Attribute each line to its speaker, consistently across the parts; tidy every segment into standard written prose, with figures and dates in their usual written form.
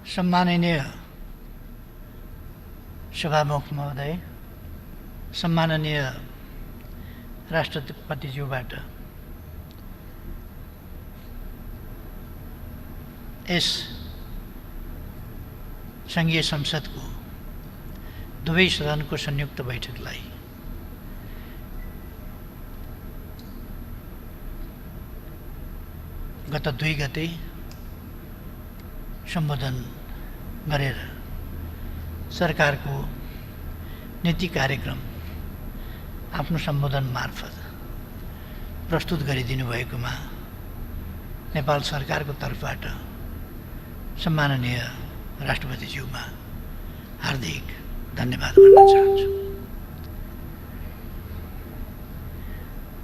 Speaker 1: सम्माननीय सभामुख महोदय, सम्माननीय राष्ट्रपतिज्यूबाट यस सङ्घीय संसदको दुवै सदनको संयुक्त बैठकलाई गत 2 गते सम्बोधन गरेर सरकारको नीति कार्यक्रम आफ्नो सम्बोधन मार्फत प्रस्तुत गरिदिनु भएकोमा नेपाल सरकारको तर्फबाट सम्माननीय राष्ट्रपतिज्यूमा हार्दिक धन्यवाद भन्न चाहन्छु।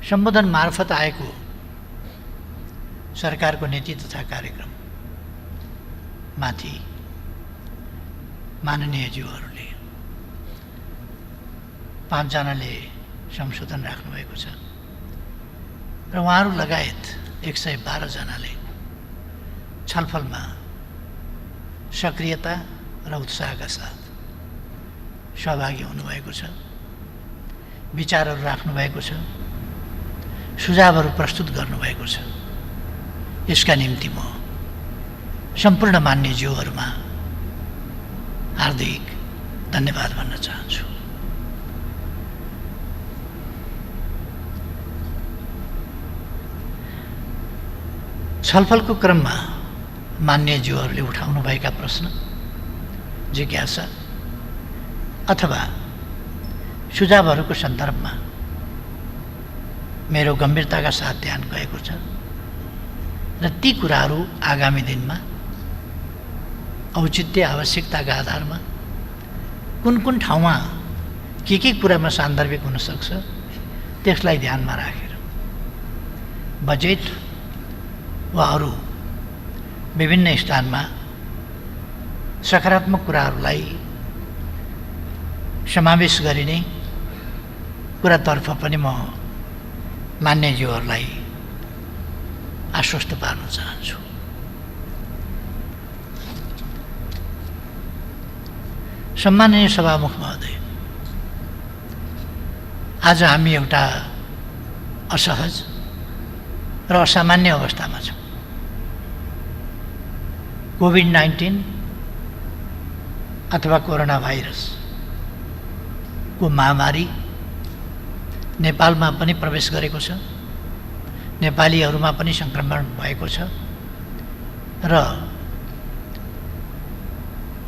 Speaker 1: सम्बोधन मार्फत आएको सरकारको नीति तथा कार्यक्रम माथि माननीय ज्यूहरूले 5 जनाले संशोधन राख्नुभएको छ र उहाँहरू लगायत 112 जनाले छलफलमा सक्रियता र उत्साहका साथ सहभागी हुनुभएको छ, विचारहरू राख्नुभएको छ, सुझावहरू प्रस्तुत गर्नुभएको छ। यसका निम्ति म सम्पूर्ण मान्य ज्यूहरूमा हार्दिक धन्यवाद भन्न चाहन्छु। छलफलको क्रममा मान्य ज्यूहरूले उठाउनुभएका प्रश्न, जिज्ञासा अथवा सुझावहरूको सन्दर्भमा मेरो गम्भीरताका साथ ध्यान गएको छ र ती कुराहरू आगामी दिनमा औचित्य आवश्यकताका आधारमा कुन कुन ठाउँमा के कुरामा सान्दर्भिक हुन सक्छ त्यसलाई ध्यानमा राखेर बजेट वा अरू विभिन्न स्थानमा सकारात्मक कुराहरूलाई समावेश गरिने कुरातर्फ पनि म मान्यज्यूहरूलाई आश्वस्त पार्न चाहन्छु। सम्माननीय सभामुख महोदय, आज हामी एउटा असहज र असामान्य अवस्थामा छौँ। कोभिड-19 अथवा कोरोना भाइरसको महामारी नेपालमा पनि प्रवेश गरेको छ, नेपालीहरूमा पनि सङ्क्रमण भएको छ र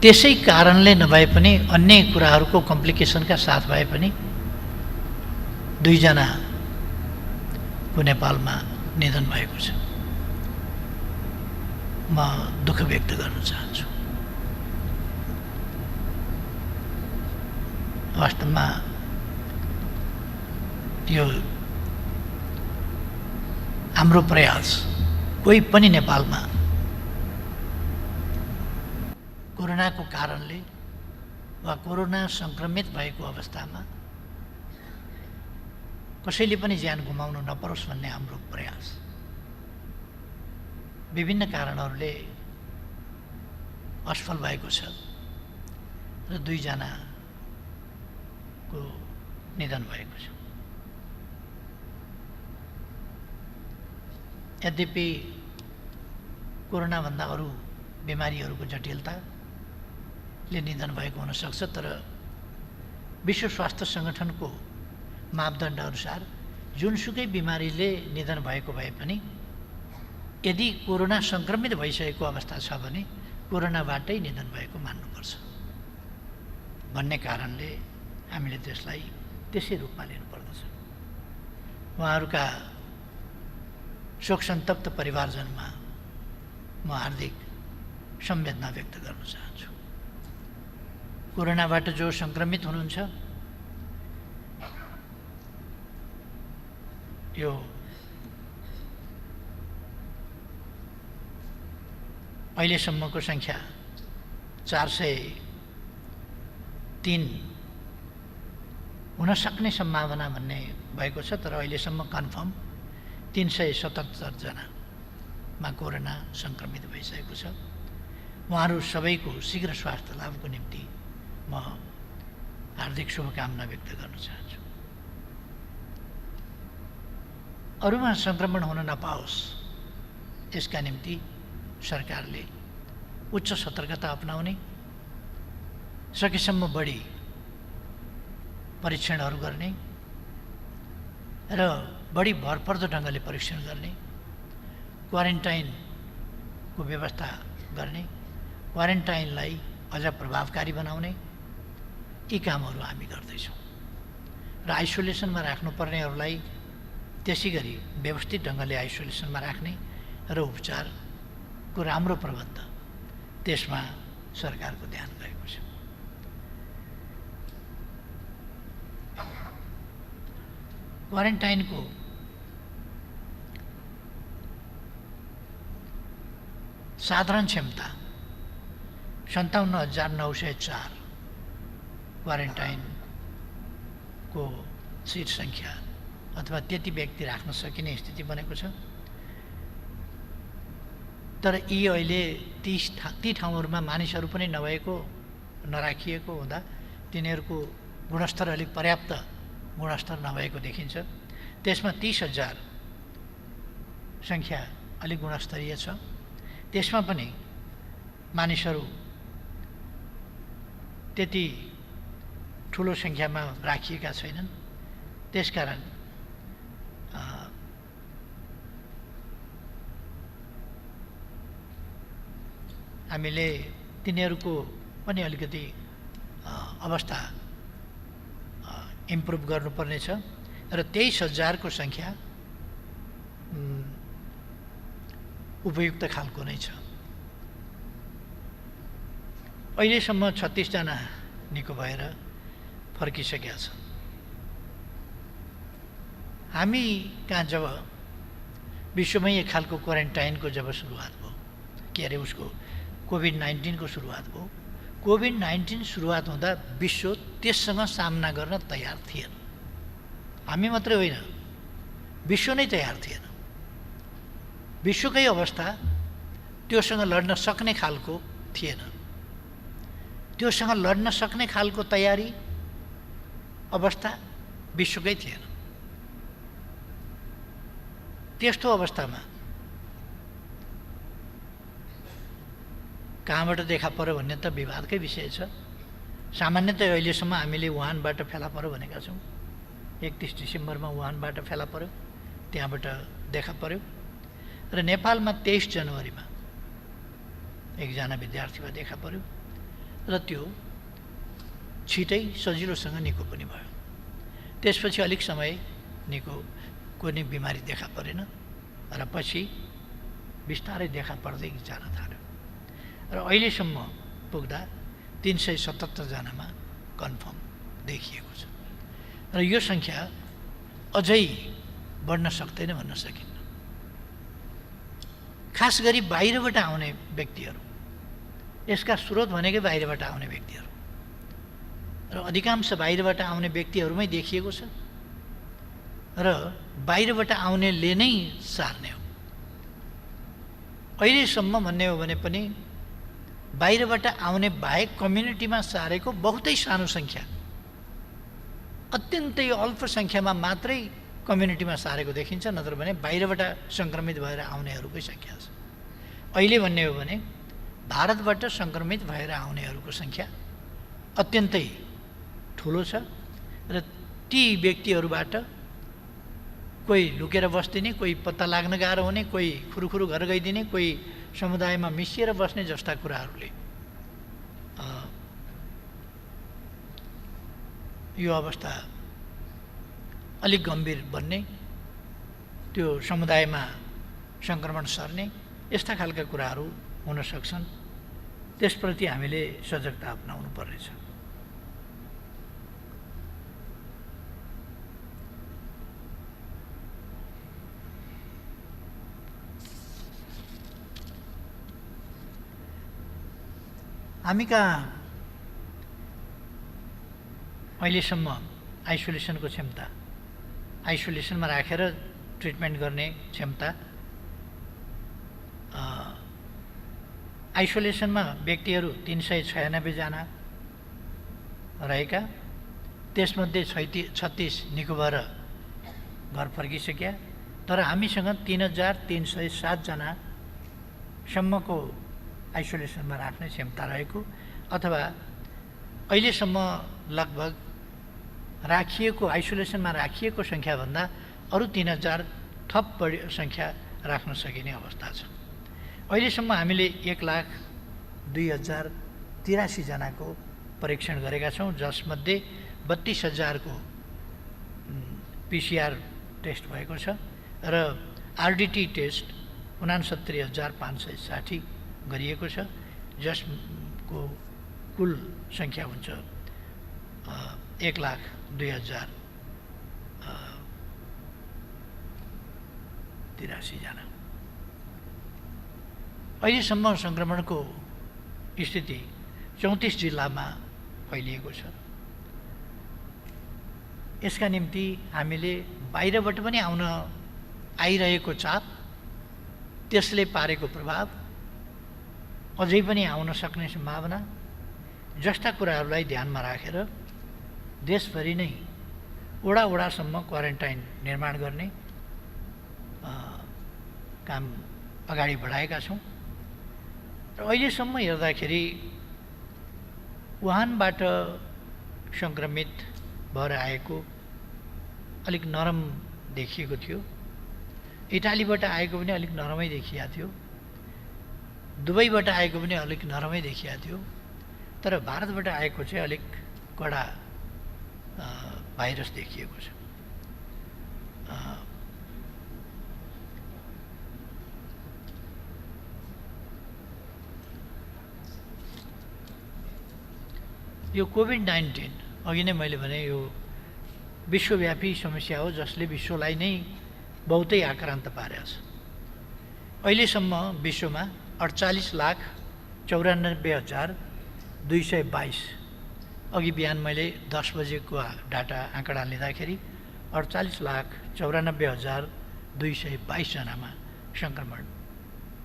Speaker 1: त्यसै कारणले नभए पनि अन्य कुराहरूको कम्प्लिकेसनका साथ भए पनि 2 जनाको नेपालमा निधन भएको छ। म दुःख व्यक्त गर्न चाहन्छु। वास्तवमा यो हाम्रो प्रयास कोही पनि नेपालमा कोरोनाको कारणले वा कोरोना सङ्क्रमित भएको अवस्थामा कसैले पनि ज्यान गुमाउनु नपरोस् भन्ने हाम्रो प्रयास विभिन्न कारणहरूले असफल भएको छ र 2 जनाको निधन भएको छ। यद्यपि कोरोनाभन्दा अरू बिमारीहरूको जटिलताले निधन भएको हुनसक्छ, तर विश्व स्वास्थ्य सङ्गठनको मापदण्ड अनुसार जुनसुकै बिमारीले निधन भएको भए पनि यदि कोरोना सङ्क्रमित भइसकेको अवस्था छ भने कोरोनाबाटै निधन भएको मान्नुपर्छ भन्ने कारणले हामीले त्यसलाई त्यसै रूपमा लिनुपर्दछ। उहाँहरूका शोक सन्तप्त परिवारजनमा म हार्दिक संवेदना व्यक्त गर्न चाहन्छु। कोरोनाबाट जो सङ्क्रमित हुनुहुन्छ यो अहिलेसम्मको सङ्ख्या 403 हुन सक्ने सम्भावना भन्ने भएको छ, तर अहिलेसम्म कन्फर्म 377 जनामा कोरोना सङ्क्रमित भइसकेको छ। उहाँहरू सबैको शीघ्र स्वास्थ्य लाभको निम्ति म हार्दिक शुभकामना व्यक्त गर्न चाहन्छु। अरूमा सङ्क्रमण हुन नपाओस् यसका निम्ति सरकारले उच्च सतर्कता अपनाउने, सकेसम्म बढी परीक्षणहरू गर्ने र बढी भरपर्दो ढङ्गले परीक्षण गर्ने, क्वारेन्टाइनको व्यवस्था गर्ने, क्वारेन्टाइनलाई अझ प्रभावकारी बनाउने, यी कामहरू हामी गर्दैछौँ र आइसोलेसनमा राख्नुपर्नेहरूलाई त्यसै गरी व्यवस्थित ढङ्गले आइसोलेसनमा राख्ने र उपचारको राम्रो प्रबन्ध त्यसमा सरकारको ध्यान गएको छ। क्वारेन्टाइनको साधारण क्षमता 57,904 क्वारेन्टाइनको सिट सङ्ख्या अथवा त्यति व्यक्ति राख्न सकिने स्थिति बनेको छ। तर यी अहिले ती ठाउँहरूमा मानिसहरू पनि नभएको नराखिएको हुँदा तिनीहरूको गुणस्तर अलिक पर्याप्त गुणस्तर नभएको देखिन्छ। त्यसमा 30,000 सङ्ख्या अलिक गुणस्तरीय छ। त्यसमा पनि मानिसहरू त्यति ठुलो सङ्ख्यामा राखिएका छैनन्। त्यसकारण हामीले तिनीहरूको पनि अलिकति अवस्था इम्प्रुभ गर्नुपर्नेछ र 23,000को सङ्ख्या उपयुक्त खालको नै छ। अहिलेसम्म 36 जना निको भएर फर्किसकेका छन्। हामी कहाँ जब विश्वमै एक खालको क्वारेन्टाइनको जब सुरुवात भयो, के अरे उसको कोभिड-19 को सुरुवात भयो, कोभिड-19 सुरुवात हुँदा विश्व त्यससँग सामना गर्न तयार थिएन। हामी मात्रै होइन, विश्व नै तयार थिएन। विश्वकै अवस्था त्योसँग लड्न सक्ने खालको थिएन। त्योसँग लड्न सक्ने खालको तयारी अवस्था विश्वकै थिएन। त्यस्तो अवस्थामा कहाँबाट देखा पर्यो भन्ने त विवादकै विषय छ। सामान्यतया अहिलेसम्म हामीले वुहानबाट फेला पर्यो भनेका छौँ। 31 डिसेम्बरमा वुहानबाट फेला पर्यो, त्यहाँबाट देखा पर्यो र नेपालमा 23 जनवरीमा एकजना विद्यार्थीमा देखा पर्यो र त्यो छिटै सजिलोसँग निको पनि भयो। त्यसपछि अलिक समय निको कुनै बिमारी देखा परेन र पछि बिस्तारै देखा पर्दै जान थाल्यो र अहिलेसम्म पुग्दा 377 जनामा कन्फर्म देखिएको छ र यो सङ्ख्या अझै बढ्न सक्दैन भन्न सकिन्न। खास गरी बाहिरबाट आउने व्यक्तिहरू, यसका स्रोत भनेकै बाहिरबाट आउने व्यक्तिहरू र अधिकांश बाहिरबाट आउने व्यक्तिहरूमै देखिएको छ र बाहिरबाट आउनेले नै सार्ने हो। अहिलेसम्म भन्ने हो भने पनि बाहिरबाट आउने बाहेक कम्युनिटीमा सारेको बहुतै सानो सङ्ख्या, अत्यन्तै अल्प सङ्ख्यामा मात्रै कम्युनिटीमा सारेको देखिन्छ, नत्र भने बाहिरबाट सङ्क्रमित भएर आउनेहरूकै सङ्ख्या छ। अहिले भन्ने हो भने भारतबाट सङ्क्रमित भएर आउनेहरूको सङ्ख्या अत्यन्तै ठुलो छ र ती व्यक्तिहरूबाट कोही लुकेर बस्दिने, कोही पत्ता लाग्न गाह्रो हुने, कोही खुरुखुरु घर गइदिने, कोही समुदायमा मिसिएर बस्ने जस्ता कुराहरूले यो अवस्था अलिक गम्भीर बन्ने, त्यो समुदायमा सङ्क्रमण सर्ने, यस्ता खालका कुराहरू हुन सक्छन्। त्यसप्रति हामीले सजगता अपनाउनु पर्नेछ। हामी कहाँ अहिलेसम्म आइसोलेसनको क्षमता, आइसोलेसनमा राखेर ट्रिटमेन्ट गर्ने क्षमता आइसोलेसनमा व्यक्तिहरू 396 जना रहेका, त्यसमध्ये 36 निको भएर घर फर्किसक्या। तर हामीसँग 3307 जनासम्मको आइसोलेसनमा राख्ने क्षमता रहेको, अथवा अहिलेसम्म लगभग राखिएको आइसोलेसनमा राखिएको सङ्ख्याभन्दा अरू 3000 थप बढी सङ्ख्या राख्न सकिने अवस्था छ। अहिलेसम्म हामीले 1,02,083 जनाको परीक्षण गरेका छौँ, जसमध्ये 32,000 को पिसिआर टेस्ट भएको छ र आरडिटी टेस्ट 69,560 गरिएको छ, जसको कुल सङ्ख्या हुन्छ 1,02,083 जना। अहिलेसम्म सङ्क्रमणको स्थिति 34 जिल्लामा फैलिएको छ। यसका निम्ति हामीले बाहिरबाट पनि आइरहेको चाप, त्यसले पारेको प्रभाव, अझै पनि आउन सक्ने सम्भावना जस्ता कुराहरूलाई ध्यानमा राखेर देशभरि नै वडासम्म क्वारेन्टाइन निर्माण गर्ने काम अगाडि बढाएका छौँ। र अहिलेसम्म हेर्दाखेरि वुहानबाट सङ्क्रमित भएर आएको अलिक नरम देखिएको थियो, इटालीबाट आएको पनि अलिक नरमै देखिएको थियो, दुबईबाट आएको पनि अलिक नरमै देखिएको थियो, तर भारतबाट आएको चाहिँ अलिक कडा भाइरस देखिएको छ। यो कोभिड-19 अघि नै मैले भने यो विश्वव्यापी समस्या हो, जसले विश्वलाई नै बहुतै आक्रान्त पारेको छ। अहिलेसम्म विश्वमा 48,94,222, अघि बिहान मैले 10 बजेको डाटा आँकडा लिँदाखेरि 48,94,222 जनामा सङ्क्रमण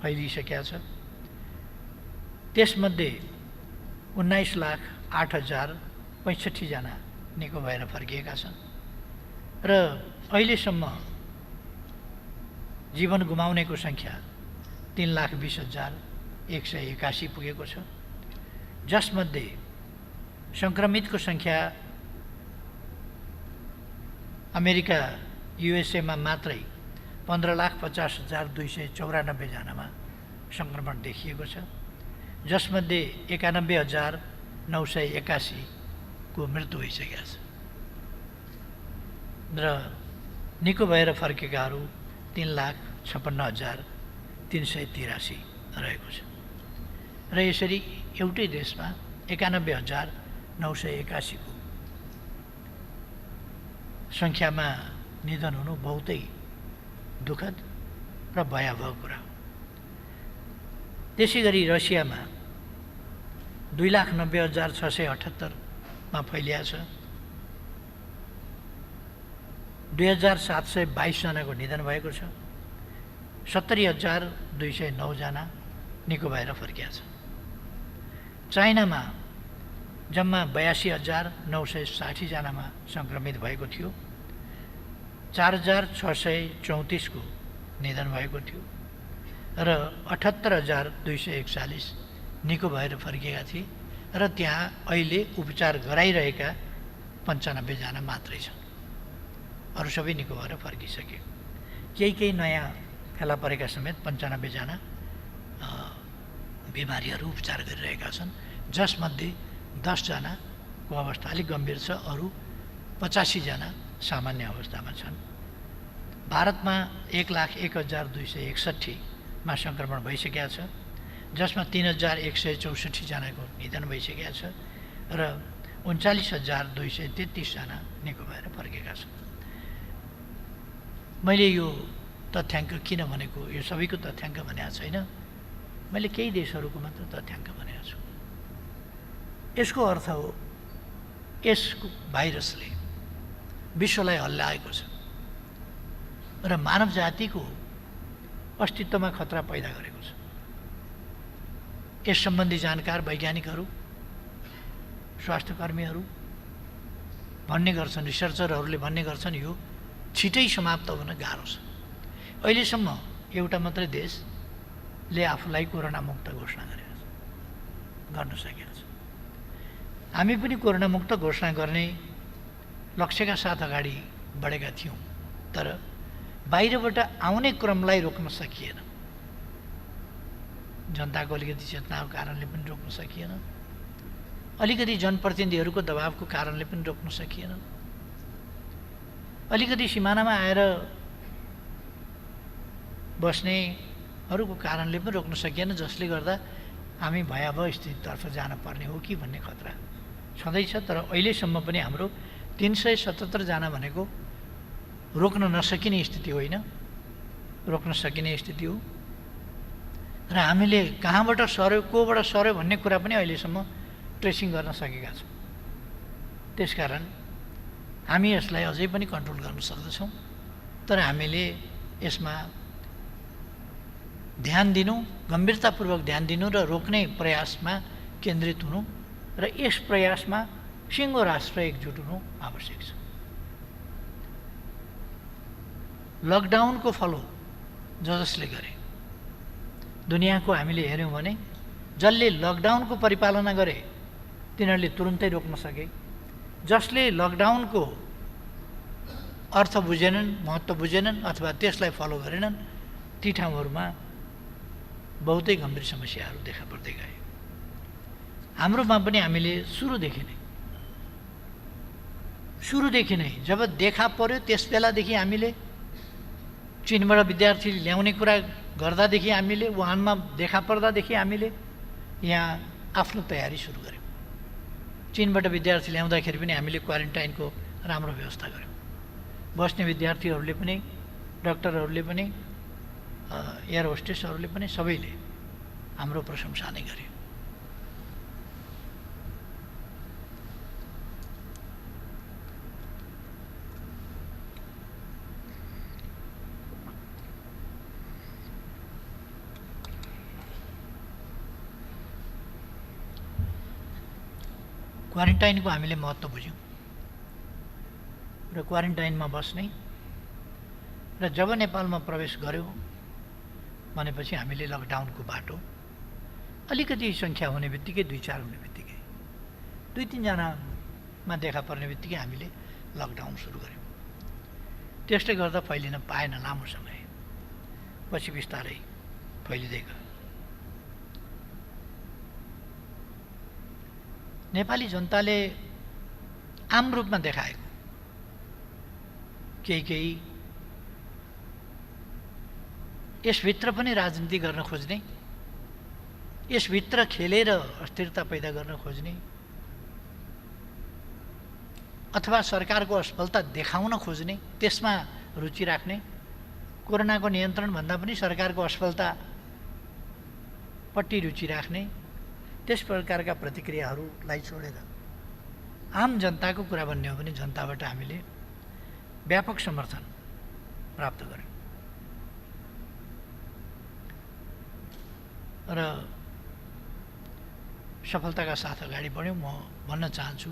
Speaker 1: फैलिसकेको छ। त्यसमध्ये 19,08,065 जना निको भएर फर्किएका छन् र अहिलेसम्म जीवन गुमाउनेको सङ्ख्या 3,20,181 पुगेको छ, जसमध्ये सङ्क्रमितको सङ्ख्या अमेरिका युएसएमा मात्रै 15,50,294 जनामा सङ्क्रमण देखिएको छ, जसमध्ये 91,981 को मृत्यु भइसकेको छ र निको भएर फर्केकाहरू 3,56,383 रहेको छ। र यसरी एउटै देशमा 91,981 को सङ्ख्यामा निधन हुनु बहुतै दुःखद र भयावह कुरा हो। त्यसै गरी रसियामा 2,90,678 मा फैलिएको छ, 2,722 जनाको निधन भएको छ, 70,209 जना निको भएर फर्किया छ। चाइनामा जम्मा 82,960 जनामा सङ्क्रमित भएको थियो, 4,634 को निधन भएको थियो र 78,241 निको भएर फर्किएका थिए र त्यहाँ अहिले उपचार गराइरहेका 95 जना मात्रै छन्, अरू सबै निको भएर फर्किसके। केही नयाँ फेला परेका समेत 95 जना बिमारीहरू उपचार गरिरहेका छन्, जसमध्ये 10 जनाको अवस्था अलिक गम्भीर छ, अरू 85 जना सामान्य अवस्थामा छन्। भारतमा 1,01,261 मा सङ्क्रमण भइसकेको छ, जसमा 3,164 जनाको निधन भइसकेको छ र 39,233 जना निको भएर फर्केका छन्। मैले यो तथ्याङ्क किन भनेको, यो सबैको तथ्याङ्क भनेको छैन, मैले केही देशहरूको मात्र तथ्याङ्क भनेको छु। यसको अर्थ हो यस भाइरसले विश्वलाई हल्लाएको छ र मानव जातिको अस्तित्वमा खतरा पैदा गरेको छ। यस सम्बन्धी जानकार वैज्ञानिकहरू, स्वास्थ्यकर्मीहरू भन्ने गर्छन्, रिसर्चरहरूले भन्ने गर्छन् यो छिटै समाप्त हुन गाह्रो छ। अहिलेसम्म एउटा मात्रै देशले आफूलाई कोरोना मुक्त घोषणा गरेको छ, गर्न सकेको छ। हामी पनि कोरोना मुक्त घोषणा गर्ने लक्ष्यका साथ अगाडि बढेका थियौँ, तर बाहिरबाट आउने क्रमलाई रोक्न सकिएन। जनताको अलिकति चेतनाको कारणले पनि रोक्न सकिएन, अलिकति जनप्रतिनिधिहरूको दबावको कारणले पनि रोक्न सकिएन, अलिकति सिमानामा आएर बस्नेहरूको कारणले पनि रोक्न सकिएन, जसले गर्दा हामी भयावह स्थितितर्फ जान पर्ने हो कि भन्ने खतरा छँदैछ। तर अहिलेसम्म पनि हाम्रो 377 जना भनेको रोक्न नसकिने स्थिति होइन, रोक्न सकिने स्थिति हो। र हामीले कहाँबाट सर्यो, कोबाट सर्यो भन्ने कुरा पनि अहिलेसम्म ट्रेसिङ गर्न सकेका छौँ। त्यसकारण हामी यसलाई अझै पनि कन्ट्रोल गर्न सक्दछौँ, तर हामीले यसमा ध्यान दिनु, गम्भीरतापूर्वक ध्यान दिनु र रोक्ने प्रयासमा केन्द्रित हुनु, र यस प्रयासमा सिङ्गो राष्ट्र एकजुट हुनु आवश्यक छ। लकडाउनको फलो जसले गरे, दुनियाँको हामीले हेऱ्यौँ भने जसले लकडाउनको परिपालना गरे तिनीहरूले तुरुन्तै रोक्न सके, जसले लकडाउनको अर्थ बुझेनन्, महत्त्व बुझेनन् अथवा त्यसलाई फलो गरेनन्, ती ठाउँहरूमा बहुतै गम्भीर समस्याहरू देखा पर्दै गए। हाम्रोमा पनि हामीले सुरुदेखि नै जब देखा पर्यो त्यस बेलादेखि हामीले चीनबाट विद्यार्थी ल्याउने कुरा गर्दादेखि हामीले, वुहानमा देखा पर्दादेखि हामीले यहाँ आफ्नो तयारी सुरु गऱ्यौँ। चीनबाट विद्यार्थी ल्याउँदाखेरि पनि हामीले क्वारेन्टाइनको राम्रो व्यवस्था गऱ्यौँ। बस्ने विद्यार्थीहरूले पनि, डाक्टरहरूले पनि, एयर होस्टेसहरूले पनि सबैले हाम्रो प्रशंसा नै गरे। क्वारेन्टाइनको हामीले महत्त्व बुझ्यौँ र क्वारेन्टाइनमा बस्ने र जब नेपालमा प्रवेश गर्यो भनेपछि हामीले लकडाउनको बाटो अलिकति सङ्ख्या हुने बित्तिकै, 2-4 हुने बित्तिकै, 2-3 जनामा देखा पर्ने बित्तिकै हामीले लकडाउन सुरु गऱ्यौँ। त्यसले गर्दा फैलिन पाएन लामो समय, पछि बिस्तारै फैलिँदै गयो। नेपाली जनताले आम रूपमा देखाएको केही यसभित्र पनि राजनीति गर्न खोज्ने, यसभित्र खेलेर अस्थिरता पैदा गर्न खोज्ने अथवा सरकारको असफलता देखाउन खोज्ने, त्यसमा रुचि राख्ने, कोरोनाको नियन्त्रणभन्दा पनि सरकारको असफलतापट्टि रुचि राख्ने, त्यस प्रकारका प्रतिक्रियाहरूलाई छोडेर आम जनताको कुरा भन्ने हो भने जनताबाट हामीले व्यापक समर्थन प्राप्त गर्यौँ। र सफलताका साथ अगाडि बढ्यौँ। म भन्न चाहन्छु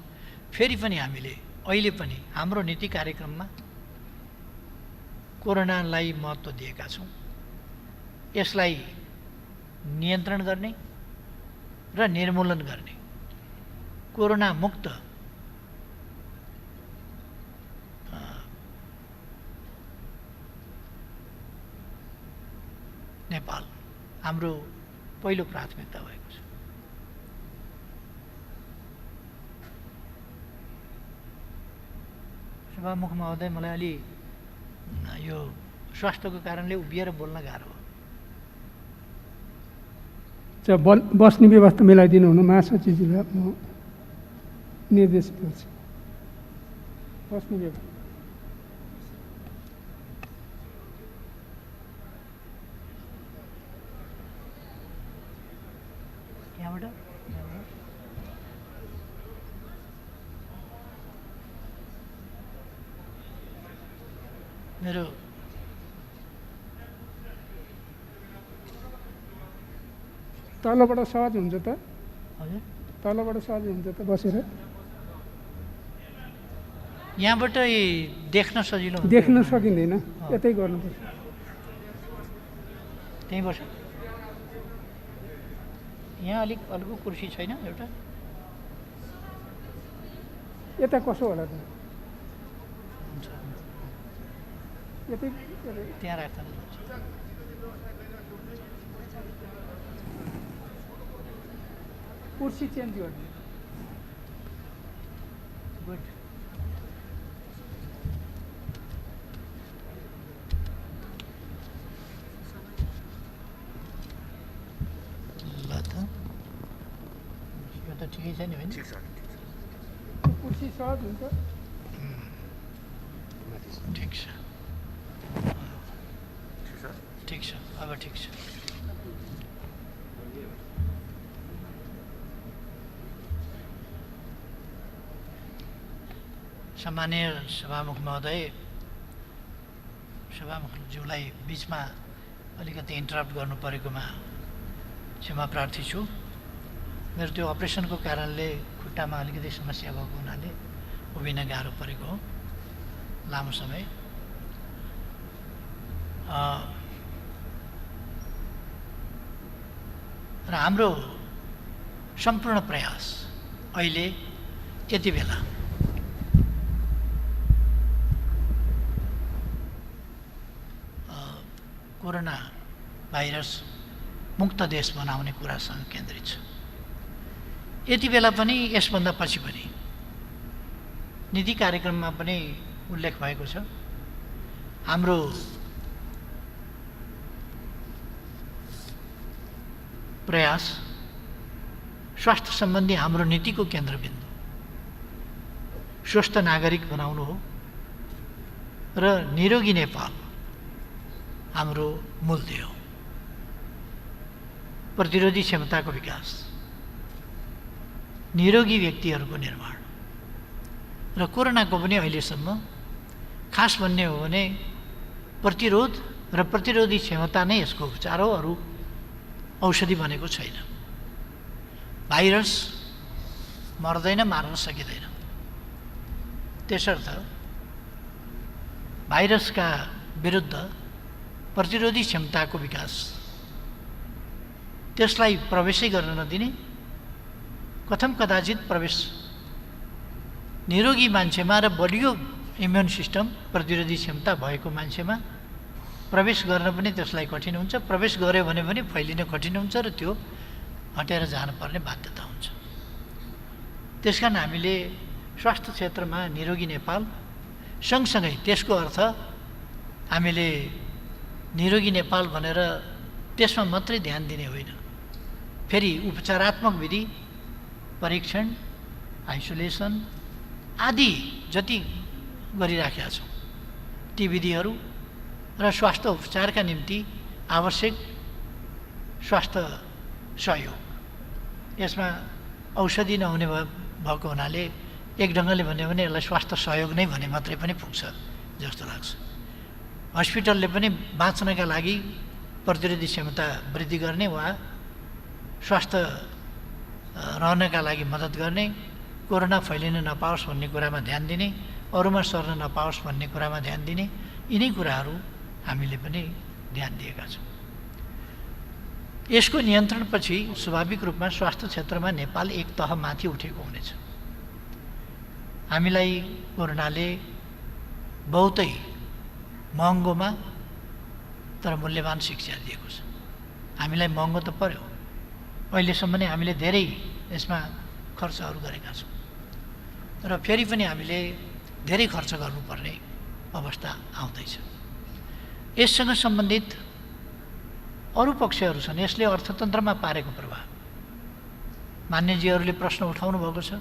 Speaker 1: फेरि पनि हामीले अहिले पनि हाम्रो नीति कार्यक्रममा कोरोनालाई महत्त्व दिएका छौँ। यसलाई नियन्त्रण गर्ने र निर्मूलन गर्ने, कोरोना मुक्त नेपाल हाम्रो पहिलो प्राथमिकता भएको छ। सभामुख महोदय, मलाई अलि यो स्वास्थ्यको कारणले उभिएर बोल्न गाह्रो हो।
Speaker 2: बस्ने व्यवस्था मिलाइदिनु हुन महासचिवजीलाई म निर्देश गर्छु। बस्ने व्यवस्था
Speaker 1: यहाँबाट मेरो
Speaker 2: तलबाट सहज हुन्छ त
Speaker 1: हजुर
Speaker 2: तलबाट सहज हुन्छ त बसेर
Speaker 1: यहाँबाट देख्न सजिलो हुन्छ
Speaker 2: देख्न सकिँदैन यतै गर्नुपर्छ
Speaker 1: त्यहीँ बस्छ यहाँ अलिक अर्को कुर्सी छैन एउटा
Speaker 2: यता कसो होला त
Speaker 1: हुन्छ
Speaker 2: यतै
Speaker 1: त्यहाँ राख्दा हुन्छ
Speaker 2: कुर्सी चेन्ज गर्ने
Speaker 1: गुड ल त यो त ठिकै छ नि होइन
Speaker 2: कुर्सी सहज हुन्छ
Speaker 1: ठिक छ ठिक छ अब ठिक छ सम्मानीय सभामुख महोदय सभामुखज्यूलाई बिचमा अलिकति इन्टरप्ट गर्नु परेकोमा क्षमा प्रार्थी छु मेरो त्यो अपरेसनको कारणले खुट्टामा अलिकति समस्या भएको हुनाले उभिन गाह्रो परेको हो लामो समय र हाम्रो सम्पूर्ण प्रयास अहिले यति बेला कोरोना भाइरस मुक्त देश बनाउने कुरासँग केन्द्रित छ यति बेला पनि यसभन्दा पछि पनि नीति कार्यक्रममा पनि उल्लेख भएको छ हाम्रो प्रयास स्वास्थ्य सम्बन्धी हाम्रो नीतिको केन्द्रबिन्दु स्वस्थ नागरिक बनाउनु हो र निरोगी नेपाल हाम्रो मूल ध्येय हो प्रतिरोधी क्षमताको विकास निरोगी व्यक्तिहरूको निर्माण र कोरोनाको पनि अहिलेसम्म खास भन्ने हो भने प्रतिरोध र प्रतिरोधी क्षमता नै यसको उपचार हो अरू औषधि बनेको छैन भाइरस मर्दैन मार्न सकिँदैन त्यसर्थ भाइरसका विरुद्ध प्रतिरोधी क्षमताको विकास त्यसलाई प्रवेशै गर्न नदिने कथम कदाचित प्रवेश निरोगी मान्छेमा र बलियो इम्युन सिस्टम प्रतिरोधी क्षमता भएको मान्छेमा प्रवेश गर्न पनि त्यसलाई कठिन हुन्छ प्रवेश गर्यो भने पनि फैलिन कठिन हुन्छ र त्यो हटेर जानुपर्ने बाध्यता हुन्छ त्यसकारण हामीले स्वास्थ्य क्षेत्रमा निरोगी नेपाल सँगसँगै त्यसको अर्थ हामीले निरोगी नेपाल भनेर त्यसमा मात्रै ध्यान दिने होइन फेरि उपचारात्मक विधि परीक्षण आइसोलेसन आदि जति गरिराखेका छौँ ती विधिहरू र स्वास्थ्य उपचारका निम्ति आवश्यक स्वास्थ्य सहयोग यसमा औषधि नहुने भएको हुनाले एक ढङ्गले भन्यो भने यसलाई स्वास्थ्य सहयोग नै भने मात्रै पनि पुग्छ जस्तो लाग्छ हस्पिटलले पनि बाँच्नका लागि प्रतिरोधी क्षमता वृद्धि गर्ने वा स्वास्थ्य रहनका लागि मद्दत गर्ने कोरोना फैलिन नपाओस् भन्ने कुरामा ध्यान दिने अरूमा सर्न नपाओस् भन्ने कुरामा ध्यान दिने यिनै कुराहरू हामीले पनि ध्यान दिएका छौँ यसको नियन्त्रणपछि स्वाभाविक रूपमा स्वास्थ्य क्षेत्रमा नेपाल एक तह माथि उठेको हुनेछ हामीलाई कोरोनाले बहुतै महँगोमा तर मूल्यवान शिक्षा दिएको छ हामीलाई महँगो त पर्यो अहिलेसम्म नै हामीले धेरै यसमा खर्चहरू गरेका छौँ र फेरि पनि हामीले धेरै खर्च गर्नुपर्ने अवस्था आउँदैछ यससँग सम्बन्धित अरू पक्षहरू छन् यसले अर्थतन्त्रमा पारेको प्रभाव मान्यजीहरूले प्रश्न उठाउनु भएको छ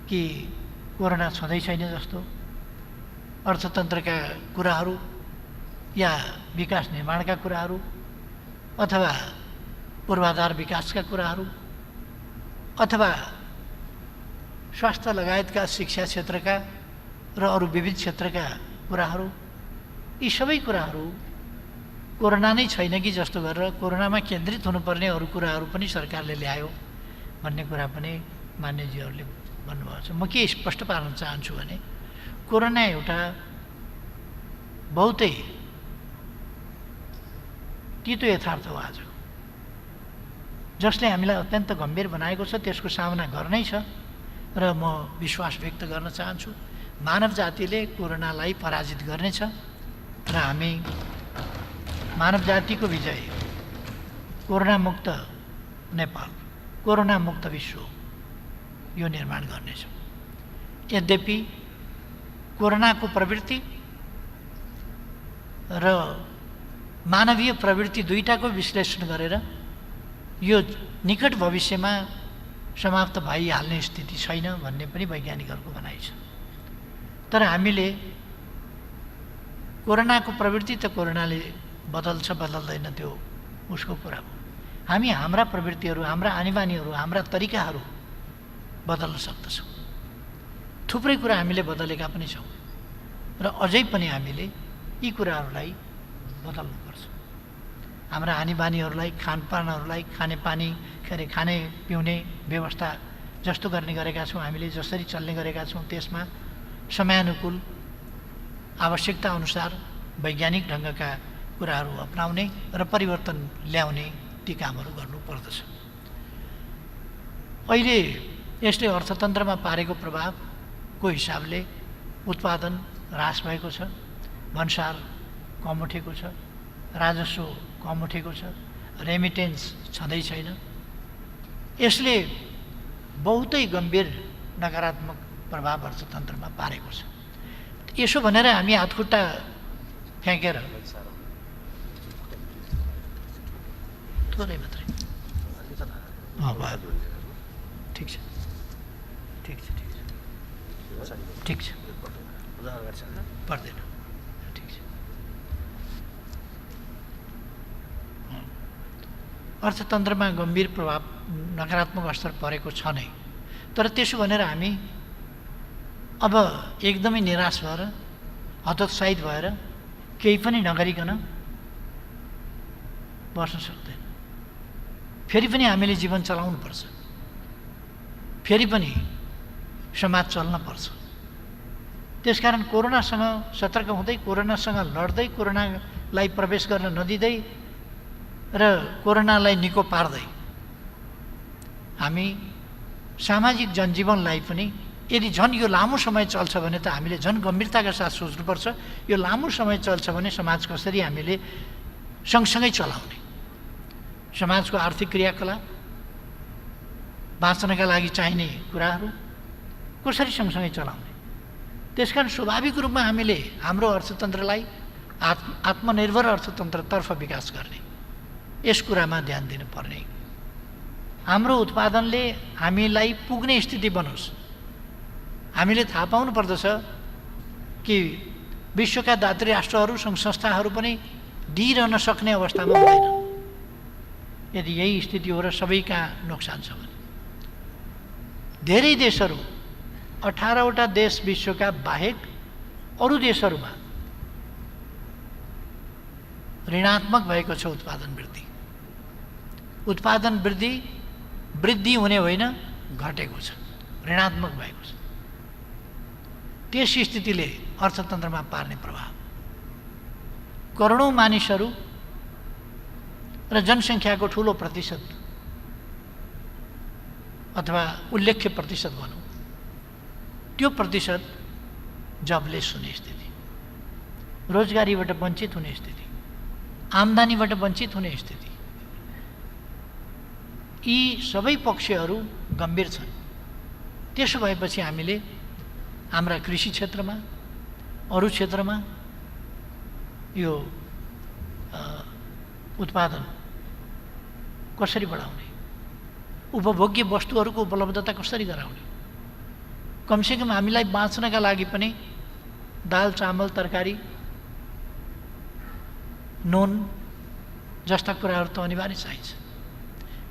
Speaker 1: कि कोरोना छँदै छैन जस्तो अर्थतन्त्रका कुराहरू या विकास निर्माणका कुराहरू अथवा पूर्वाधार विकासका कुराहरू अथवा स्वास्थ्य लगायतका शिक्षा क्षेत्रका र अरू विविध क्षेत्रका कुराहरू यी सबै कुराहरू कोरोना नै छैन कि जस्तो गरेर कोरोनामा केन्द्रित हुनुपर्ने अरू कुराहरू पनि सरकारले ल्यायो भन्ने कुरा पनि मान्यजीहरूले भन्नुभएको छ। म के स्पष्ट पार्न चाहन्छु भने कोरोना एउटा बहुतै तितो यथार्थ हो आज, जसले हामीलाई अत्यन्त गम्भीर बनाएको छ। त्यसको सामना गर्नै छ र म विश्वास व्यक्त गर्न चाहन्छु मानव जातिले कोरोनालाई पराजित गर्नेछ र हामी मानव जातिको विजय, कोरोना मुक्त नेपाल, कोरोना मुक्त विश्व यो निर्माण गर्नेछौँ। यद्यपि कोरोनाको प्रवृत्ति र मानवीय प्रवृत्ति दुईटाको विश्लेषण गरेर यो निकट भविष्यमा समाप्त भइहाल्ने स्थिति छैन भन्ने पनि वैज्ञानिकहरूको भनाइ छ। तर हामीले कोरोनाको प्रवृत्ति त कोरोनाले बदल्छ बदल्दैन त्यो उसको कुरा हो। हामी हाम्रा प्रवृत्तिहरू, हाम्रा आनीबानीहरू, हाम्रा तरिकाहरू बदल्न सक्दछौँ। थुप्रै कुरा हामीले बदलेका पनि छौँ र अझै पनि हामीले यी कुराहरूलाई बदल्नुपर्छ। हाम्रा आनीबानीहरूलाई, खानपानहरूलाई, खानेपानी खाने पिउने व्यवस्था जस्तो गर्ने गरेका छौँ, हामीले जसरी चल्ने गरेका छौँ त्यसमा समयानुकूल आवश्यकता अनुसार वैज्ञानिक ढङ्गका कुराहरू अपनाउने र परिवर्तन ल्याउने ती कामहरू गर्नुपर्दछ। अहिले यसले अर्थतन्त्रमा पारेको प्रभावको हिसाबले उत्पादन ह्रास भएको छ, भन्सार कम उठेको छ, राजस्व कम उठेको छ, रेमिटेन्स छँदै छैन। यसले बहुतै गम्भीर नकारात्मक प्रभाव अर्थतन्त्रमा पारेको छ। यसो भनेर हामी हातखुट्टा फ्याँकेर थोरै मात्रै ठिक छ ठिक छ ठिक छ ठिक छ पर्दैन ठिक छ। अर्थतन्त्रमा गम्भीर प्रभाव नकारात्मक असर परेको छ नै, तर त्यसो भनेर हामी अब एकदमै निराश भएर हतोत्साहित भएर केही पनि नगरिकन बस्न सक्दैन। फेरि पनि हामीले जीवन चलाउनुपर्छ, फेरि पनि समाज चल्न पर्छ। त्यसकारण कोरोनासँग सतर्क हुँदै, कोरोनासँग लड्दै, कोरोनालाई प्रवेश गर्न नदिँदै र कोरोनालाई निको पार्दै हामी सामाजिक जनजीवनलाई पनि यदि झन् यो लामो समय चल्छ भने त हामीले झन् गम्भीरताका साथ सोच्नुपर्छ। यो लामो समय चल्छ भने समाज कसरी हामीले सँगसँगै चलाउने, समाजको आर्थिक क्रियाकलाप, बाँच्नका लागि चाहिने कुराहरू कसरी सँगसँगै चलाउने। त्यसकारण स्वाभाविक रूपमा हामीले हाम्रो अर्थतन्त्रलाई आत्मनिर्भर अर्थतन्त्रतर्फ विकास गर्ने, यस कुरामा ध्यान दिनुपर्ने। हाम्रो उत्पादनले हामीलाई पुग्ने स्थिति बनोस्। हामीले थाहा पाउनु पर्दछ कि विश्वका दात्री राष्ट्रहरू, सङ्घ संस्थाहरू पनि दिइरहन सक्ने अवस्थामा हुँदैन यदि यही स्थिति हो र सबैका नोक्सान छ भने। धेरै देशहरू, 18वटा देश विश्वका बाहेक अरू देशहरूमा ऋणात्मक भएको छ उत्पादन वृद्धि। उत्पादन वृद्धि हुने होइन, घटेको छ, ऋणात्मक भएको छ। त्यस स्थितिले अर्थतन्त्रमा पार्ने प्रभाव, करोडौँ मानिसहरू र जनसङ्ख्याको ठुलो प्रतिशत अथवा उल्लेख्य प्रतिशत भनौँ, त्यो प्रतिशत जबलेस हुने स्थिति, रोजगारीबाट वञ्चित हुने स्थिति, आम्दानीबाट वञ्चित हुने स्थिति, यी सबै पक्षहरू गम्भीर छन्। त्यसो भएपछि हामीले हाम्रा कृषि क्षेत्रमा, अरू क्षेत्रमा यो उत्पादन कसरी बढाउने, उपभोग्य वस्तुहरूको उपलब्धता कसरी गराउने, कमसेकम हामीलाई बाँच्नका लागि पनि दाल, चामल, तरकारी, नुन जस्ता कुराहरू त अनिवार्य चाहिन्छ।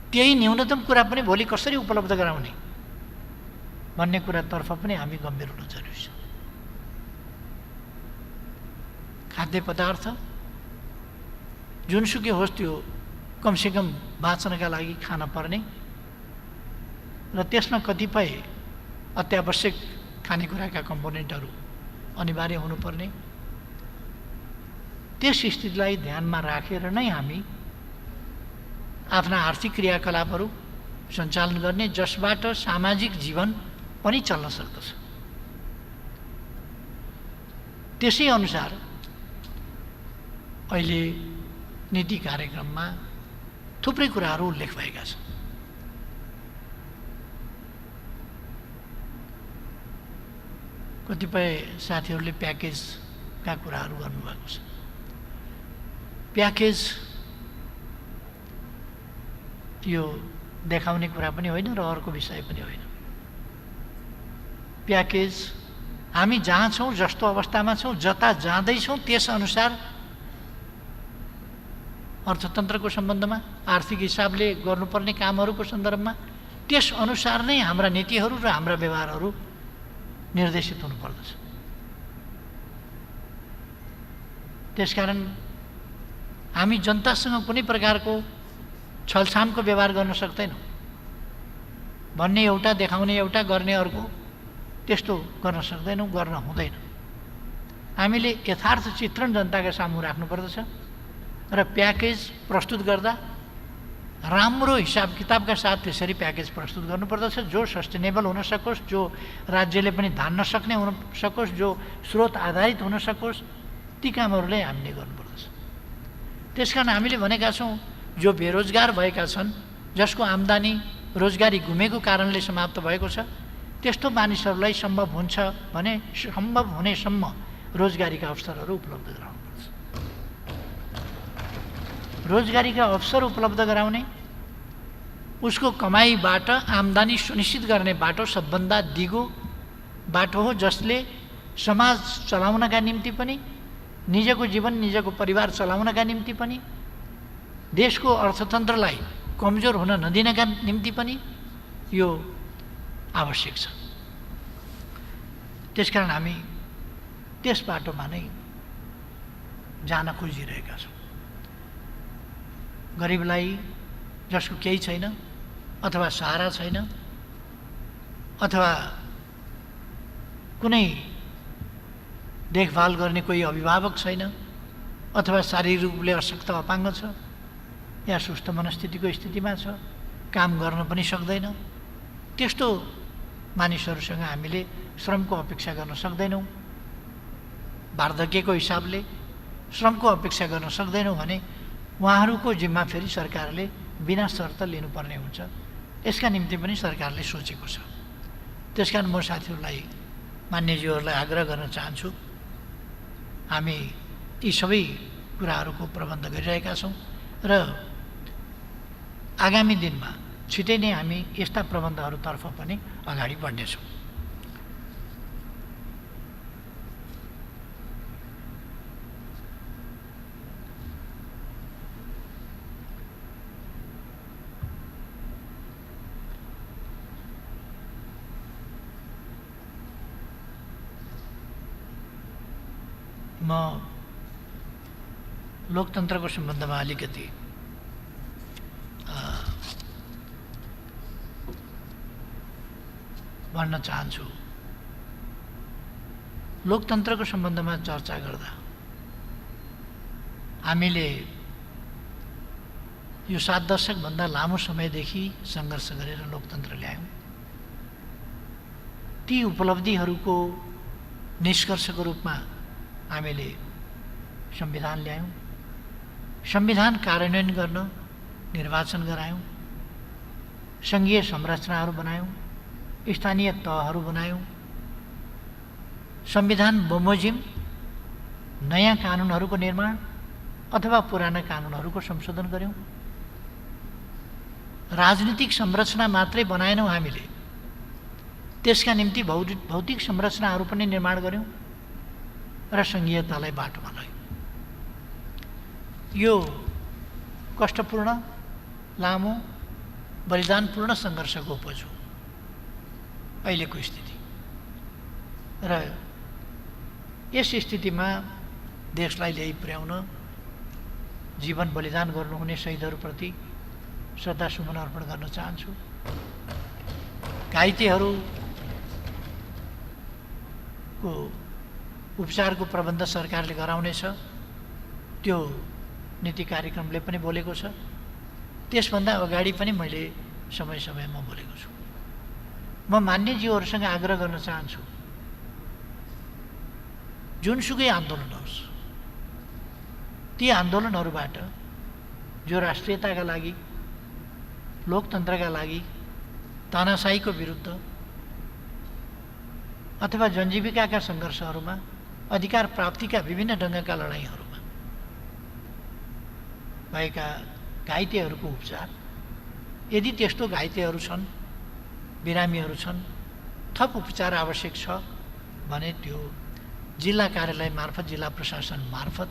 Speaker 1: त्यही न्यूनतम कुरा पनि भोलि कसरी उपलब्ध गराउने भन्ने कुरातर्फ पनि हामी गम्भीर हुन जरुरी छ। खाद्य पदार्थ जुनसुकै होस् त्यो कमसेकम बाँच्नका लागि खान पर्ने र त्यसमा कतिपय अत्यावश्यक खानेकुराका कम्पोनेन्टहरू अनिवार्य हुनुपर्ने, त्यस स्थितिलाई ध्यानमा राखेर नै हामी आफ्ना आर्थिक क्रियाकलापहरू सञ्चालन गर्ने, जसबाट सामाजिक जीवन पनि चल्न सक्दछ। त्यसै अनुसार अहिले नीति कार्यक्रममा थुप्रै कुराहरू उल्लेख भएका छन्। कतिपय साथीहरूले प्याकेजका कुराहरू गर्नुभएको छ। प्याकेज यो देखाउने कुरा पनि होइन र अर्को विषय पनि होइन। प्याकेज हामी जहाँ छौँ, जस्तो अवस्थामा छौँ, जता जाँदैछौँ त्यसअनुसार अर्थतन्त्रको सम्बन्धमा, आर्थिक हिसाबले गर्नुपर्ने कामहरूको सन्दर्भमा त्यसअनुसार नै हाम्रा नीतिहरू र हाम्रा व्यवहारहरू निर्देशित हुनुपर्दछ। त्यसकारण हामी जनतासँग कुनै प्रकारको छलछामको व्यवहार गर्न सक्दैनौँ। भन्ने एउटा, देखाउने एउटा, गर्ने अर्को, त्यस्तो गर्न सक्दैनौँ, गर्न हुँदैन। हामीले यथार्थ चित्रण जनताका सामु राख्नुपर्दछ र प्याकेज प्रस्तुत गर्दा राम्रो हिसाब किताबका साथ त्यसरी प्याकेज प्रस्तुत गर्नुपर्दछ, जो सस्टेनेबल हुन सकोस्, जो राज्यले पनि धान्न सक्ने हुन सकोस्, जो स्रोत आधारित हुन सकोस्, ती कामहरूलाई हामीले गर्नुपर्दछ। त्यसकारण हामीले भनेका छौँ, जो बेरोजगार भएका छन्, जसको आम्दानी रोजगारी गुमेको कारणले समाप्त भएको छ, त्यस्तो मानिसहरूलाई सम्भव हुन्छ भने सम्भव हुनेसम्म रोजगारीका अवसरहरू उपलब्ध गराउनुपर्छ। रोजगारीका अवसर उपलब्ध गराउने, उसको कमाईबाट आम्दानी सुनिश्चित गर्ने बाटो सबभन्दा दिगो बाटो हो, जसले समाज चलाउनका निम्ति पनि, निजको जीवन, निजको परिवार चलाउनका निम्ति पनि, देशको अर्थतन्त्रलाई कमजोर हुन नदिनका निम्ति पनि यो आवश्यक छ। त्यसकारण हामी त्यस बाटोमा नै जान खोजिरहेका छौँ। गरिबलाई, जसको केही छैन अथवा सहारा छैन अथवा कुनै देखभाल गर्ने कोही अभिभावक छैन अथवा शारीरिक रूपले अशक्त अपाङ्ग छ या सुस्त मनस्थितिको स्थितिमा छ, काम गर्न पनि सक्दैन, त्यस्तो मानिसहरूसँग हामीले श्रमको अपेक्षा गर्न सक्दैनौँ। वार्धक्यको हिसाबले श्रमको अपेक्षा गर्न सक्दैनौँ भने उहाँहरूको जिम्मा फेरि सरकारले बिना शर्त लिनुपर्ने हुन्छ। यसका निम्ति पनि सरकारले सोचेको छ। त्यसकारण म साथीहरूलाई, मान्यज्यूहरूलाई आग्रह गर्न चाहन्छु, हामी यी सबै कुराहरूको प्रबन्ध गरिरहेका छौँ र आगामी दिनमा छिटै नै हामी यस्ता प्रबन्धहरूतर्फ पनि अगाडि बढ्नेछौँ। म लोकतन्त्रको सम्बन्धमा अलिकति भन्न चाहन्छु। लोकतन्त्रको सम्बन्धमा चर्चा गर्दा हामीले यो 7 दशकभन्दा लामो समयदेखि सङ्घर्ष गरेर लोकतन्त्र ल्यायौँ। ती उपलब्धिहरूको निष्कर्षको रूपमा हामीले संविधान ल्यायौँ। संविधान कार्यान्वयन गर्न निर्वाचन गरायौँ, सङ्घीय संरचनाहरू बनायौँ, स्थानीय तहहरू बनायौँ, संविधान बमोजिम नयाँ कानुनहरूको निर्माण अथवा पुराना कानुनहरूको संशोधन गऱ्यौँ। राजनीतिक संरचना मात्रै बनाएनौँ हामीले, त्यसका निम्ति भौतिक संरचनाहरू पनि निर्माण गऱ्यौँ र सङ्घीयतालाई बाटोमा लग्यौँ। यो कष्टपूर्ण, लामो, बलिदानपूर्ण सङ्घर्षको उपज हो अहिलेको स्थिति। र यस स्थितिमा देशलाई ल्याइ पुर्याउन जीवन बलिदान गर्नुहुने शहीदहरूप्रति श्रद्धासुमन अर्पण गर्न चाहन्छु। घाइतेहरूको उपचारको प्रबन्ध सरकारले गराउनेछ, त्यो नीति कार्यक्रमले पनि बोलेको छ। त्यसभन्दा अगाडि पनि मैले समय समयमा बोलेको छु। म मान्यज्यूहरूसँग आग्रह गर्न चाहन्छु, जुनसुकै आन्दोलन होस्, ती आन्दोलनहरूबाट जो राष्ट्रियताका लागि, लोकतन्त्रका लागि, तानाशाहीको विरुद्ध अथवा जनजीविकाका सङ्घर्षहरूमा, अधिकार प्राप्तिका विभिन्न ढङ्गका लडाइँहरूमा भएका घाइतेहरूको उपचार, यदि त्यस्तो घाइतेहरू छन्, बिरामीहरू छन्, थप उपचार आवश्यक छ भने त्यो जिल्ला कार्यालय मार्फत, जिल्ला प्रशासन मार्फत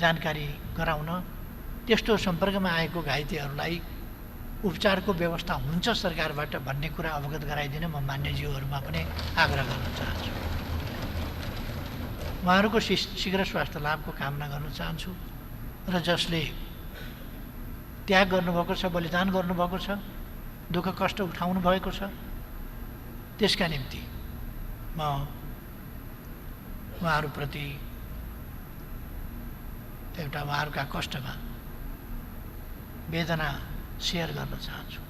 Speaker 1: जानकारी गराउन, त्यस्तो सम्पर्कमा आएको घाइतेहरूलाई उपचारको व्यवस्था हुन्छ सरकारबाट भन्ने कुरा अवगत गराइदिन म मान्यज्यूहरूमा पनि आग्रह गर्न चाहन्छु। उहाँहरूको शीघ्र स्वास्थ्य लाभको कामना गर्न चाहन्छु र जसले त्याग गर्नुभएको छ, बलिदान गर्नुभएको छ, दुःख कष्ट उठाउनु भएको छ, त्यसका निम्ति म उहाँहरूप्रति एउटा उहाँहरूका कष्टमा वेदना सेयर गर्न चाहन्छु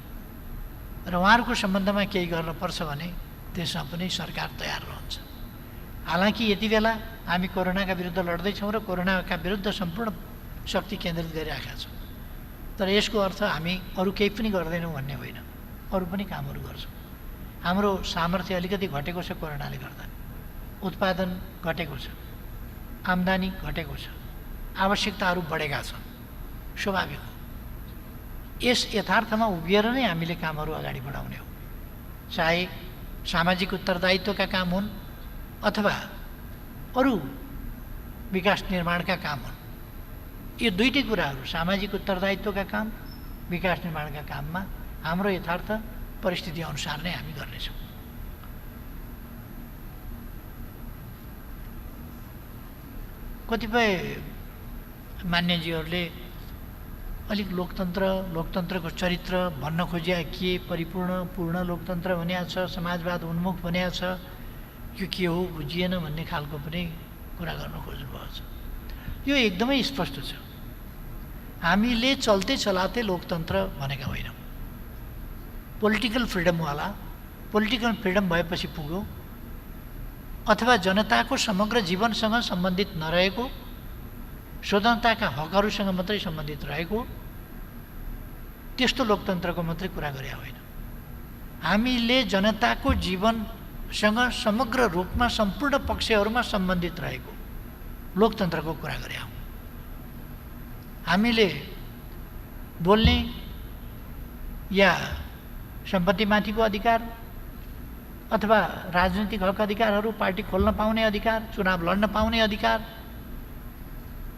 Speaker 1: र उहाँहरूको सम्बन्धमा केही गर्नुपर्छ भने त्यसमा पनि सरकार तयार रहन्छ। हालांकि यति बेला हामी कोरोनाका विरुद्ध लड्दैछौँ र कोरोनाका विरुद्ध सम्पूर्ण शक्ति केन्द्रित गरिरहेका छौँ, तर यसको अर्थ हामी अरू केही पनि गर्दैनौँ भन्ने होइन, अरू पनि कामहरू गर्छौँ। हाम्रो सामर्थ्य अलिकति घटेको छ कोरोनाले गर्दा, उत्पादन घटेको छ, आम्दानी घटेको छ, आवश्यकताहरू बढेका छन्, स्वाभाविक हो। यस यथार्थमा उभिएर नै हामीले कामहरू अगाडि बढाउने हो, चाहे सामाजिक उत्तरदायित्वका काम हुन् अथवा अरू विकास निर्माणका काम हुन्। यो दुईटै कुराहरू, सामाजिक उत्तरदायित्वका काम, विकास निर्माणका काममा हाम्रो यथार्थ परिस्थिति अनुसार नै हामी गर्नेछौँ। कतिपय मान्यजीहरूले अलिक लोकतन्त्रको चरित्र भन्न खोजिया के पूर्ण लोकतन्त्र भनिएको छ, समाजवाद उन्मुख भनिएको छ, यो के हो बुझिएन भन्ने खालको पनि कुरा गर्न खोज्नुभएको छ। यो एकदमै स्पष्ट छ, हामीले चल्ते चलाते लोकतन्त्र भनेका होइनौँ। पोलिटिकल फ्रिडमवाला, पोलिटिकल फ्रिडम भएपछि पुग्यो अथवा जनताको समग्र जीवनसँग सम्बन्धित नरहेको, स्वतन्त्रताका हकहरूसँग मात्रै सम्बन्धित रहेको त्यस्तो लोकतन्त्रको मात्रै कुरा गरे होइन। हामीले जनताको जीवनसँग समग्र रूपमा सम्पूर्ण पक्षहरूमा सम्बन्धित रहेको लोकतन्त्रको कुरा गरे हौँ। हामीले बोल्ने या सम्पत्तिमाथिको अधिकार अथवा राजनीतिक हक अधिकारहरू, पार्टी खोल्न पाउने अधिकार, चुनाव लड्न पाउने अधिकार,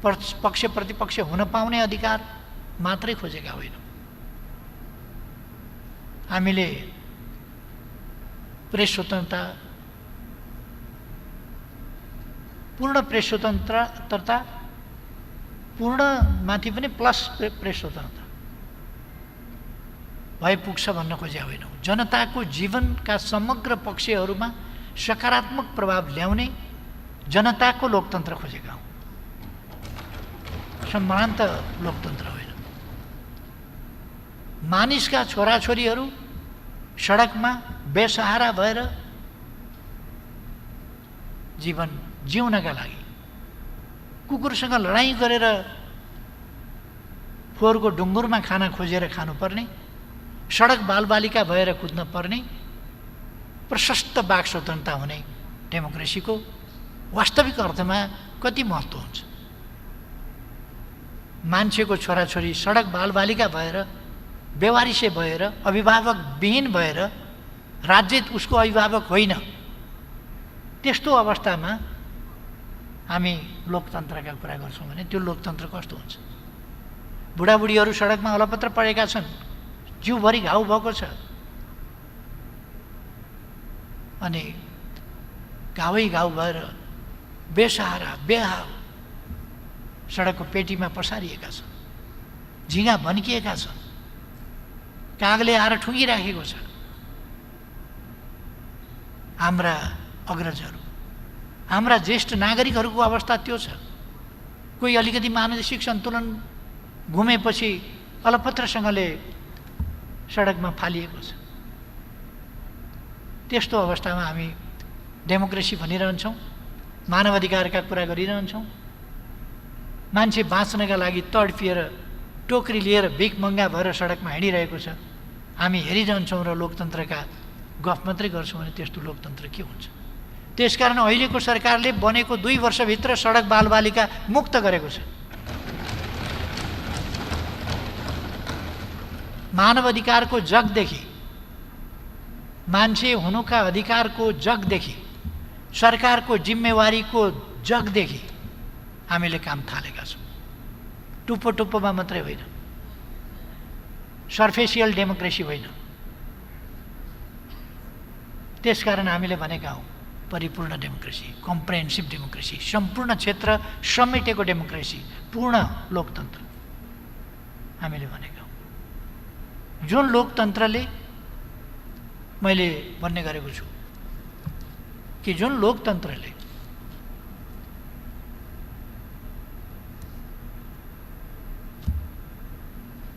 Speaker 1: पक्ष प्रतिपक्ष हुन पाउने अधिकार मात्रै खोजेका होइनौँ। हामीले प्रेस स्वतन्त्रता, पूर्ण प्रेस स्वतन्त्रता, पूर्ण माथि पनि प्लस प्रेस स्वतन्त्रता भए पुग्छ भन्न खोजेका होइनौँ। जनताको जीवनका समग्र पक्षहरूमा सकारात्मक प्रभाव ल्याउने जनताको लोकतन्त्र खोजेका हौँ, सम्भ्रान्त लोकतन्त्र होइन। मानिसका छोराछोरीहरू सडकमा बेसहारा भएर जीवन जिउनका लागि, कुकुरसँग लडाइँ गरेर फोहोरको ढुङ्गुरमा खाना खोजेर खानुपर्ने, सडक बालबालिका भएर कुद्न पर्ने प्रशस्त वाक स्वतन्त्रता हुने डेमोक्रेसीको वास्तविक अर्थमा कति महत्त्व हुन्छ। मान्छेको छोराछोरी सडक बालबालिका भएर, बेवारिसे भएर, अभिभावक विहीन भएर, राज्य उसको अभिभावक होइन, त्यस्तो अवस्थामा हामी लोकतन्त्रका कुरा गर्छौँ भने त्यो लोकतन्त्र कस्तो हुन्छ? बुढाबुढीहरू सडकमा अलपत्र परेका छन्, जिउभरि घाउ भएको छ, अनि घावै घाउ भएर बेसहारा बेहाल सडकको पेटीमा पसारिएका छन्, झिँगा भन्किएका छन्, कागले आएर ठुङ्गिराखेको छ। हाम्रा अग्रजहरू, हाम्रा ज्येष्ठ नागरिकहरूको अवस्था त्यो छ। कोही अलिकति मानसिक सन्तुलन गुमेपछि अलपत्रसँगले सडकमा फालिएको छ। त्यस्तो अवस्थामा हामी डेमोक्रेसी भनिरहन्छौँ, मानवाधिकारका कुरा गरिरहन्छौँ। मान्छे बाँच्नका लागि तडपिएर टोकरी लिएर भिख मङ्गा भएर सडकमा हिँडिरहेको छ। हामी हेरिरहन्छौँ र लोकतन्त्रका गफ मात्रै गर्छौँ भने त्यस्तो लोकतन्त्र के हुन्छ? त्यसकारण अहिलेको सरकारले बनेको 2 वर्षभित्र सडक बालबालिका मुक्त गरेको छ। मानवाधिकारको जगदेखि, मान्छे हुनुका अधिकारको जगदेखि, सरकारको जिम्मेवारीको जगदेखि हामीले काम थालेका छौँ। टुप्पो टुप्पोमा मात्रै होइन, सर्फेसियल डेमोक्रेसी होइन। त्यसकारण हामीले भनेका हौँ परिपूर्ण डेमोक्रेसी, कम्प्रेहेन्सिभ डेमोक्रेसी, सम्पूर्ण क्षेत्र समेटेको डेमोक्रेसी, पूर्ण लोकतन्त्र हामीले भनेका हौँ। जुन लोकतन्त्रले, मैले भन्ने गरेको छु कि जुन लोकतन्त्रले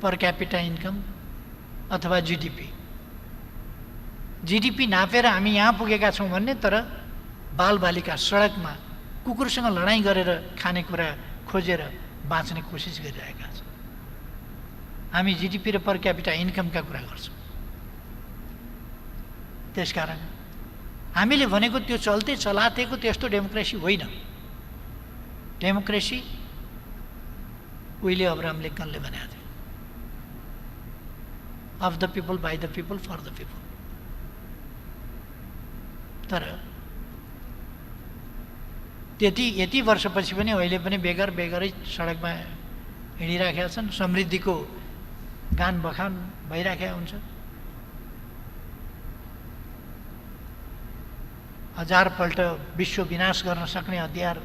Speaker 1: पर क्यापिटा इन्कम अथवा जिडिपी नापेर हामी यहाँ पुगेका छौँ भन्ने, तर बालबालिका सडकमा कुकुरसँग लडाइँ गरेर खानेकुरा खोजेर बाँच्ने कोसिस गरिरहेका छौँ। हामी जिडिपी र पर क्यापिटा इन्कमका कुरा गर्छौँ। त्यसकारण हामीले भनेको त्यो चल्ते चलातेको त्यस्तो डेमोक्रेसी होइन। डेमोक्रेसी उहिले अब्राहम लिङ्कनले भनेको थियो, of the people, by the people, for the people. तर यति वर्षपछि पनि अहिले पनि बेगरै सडकमा हिँडिराखेका छन्। समृद्धिको गान बखान भइराखेका हुन्छ। 1000 पल्ट विश्व विनाश गर्न सक्ने हतियार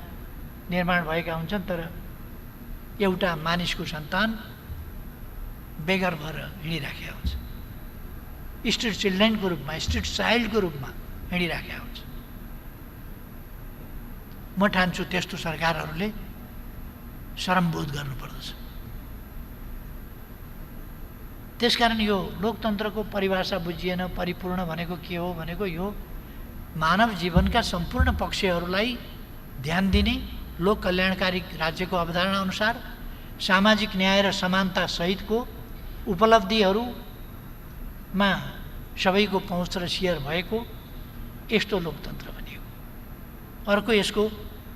Speaker 1: निर्माण भएका हुन्छन्, तर एउटा मानिसको सन्तान बेगर भएर हिँडिराखेका हुन्छ। स्ट्रिट चिल्ड्रेनको रूपमा, स्ट्रिट चाइल्डको रूपमा हिँडिराखेका हुन्छ। म ठान्छु त्यस्तो सरकारहरूले शरमबोध गर्नुपर्दछ। त्यसकारण यो लोकतन्त्रको परिभाषा बुझिएन। परिपूर्ण भनेको के हो भनेको यो मानव जीवनका सम्पूर्ण पक्षहरूलाई ध्यान दिने, लोक कल्याणकारी राज्यको अवधारणा अनुसार सामाजिक न्याय र समानता सहितको उपलब्धिहरूमा सबैको पहुँच र सेयर भएको यस्तो लोकतन्त्र भनिएको। अर्को यसको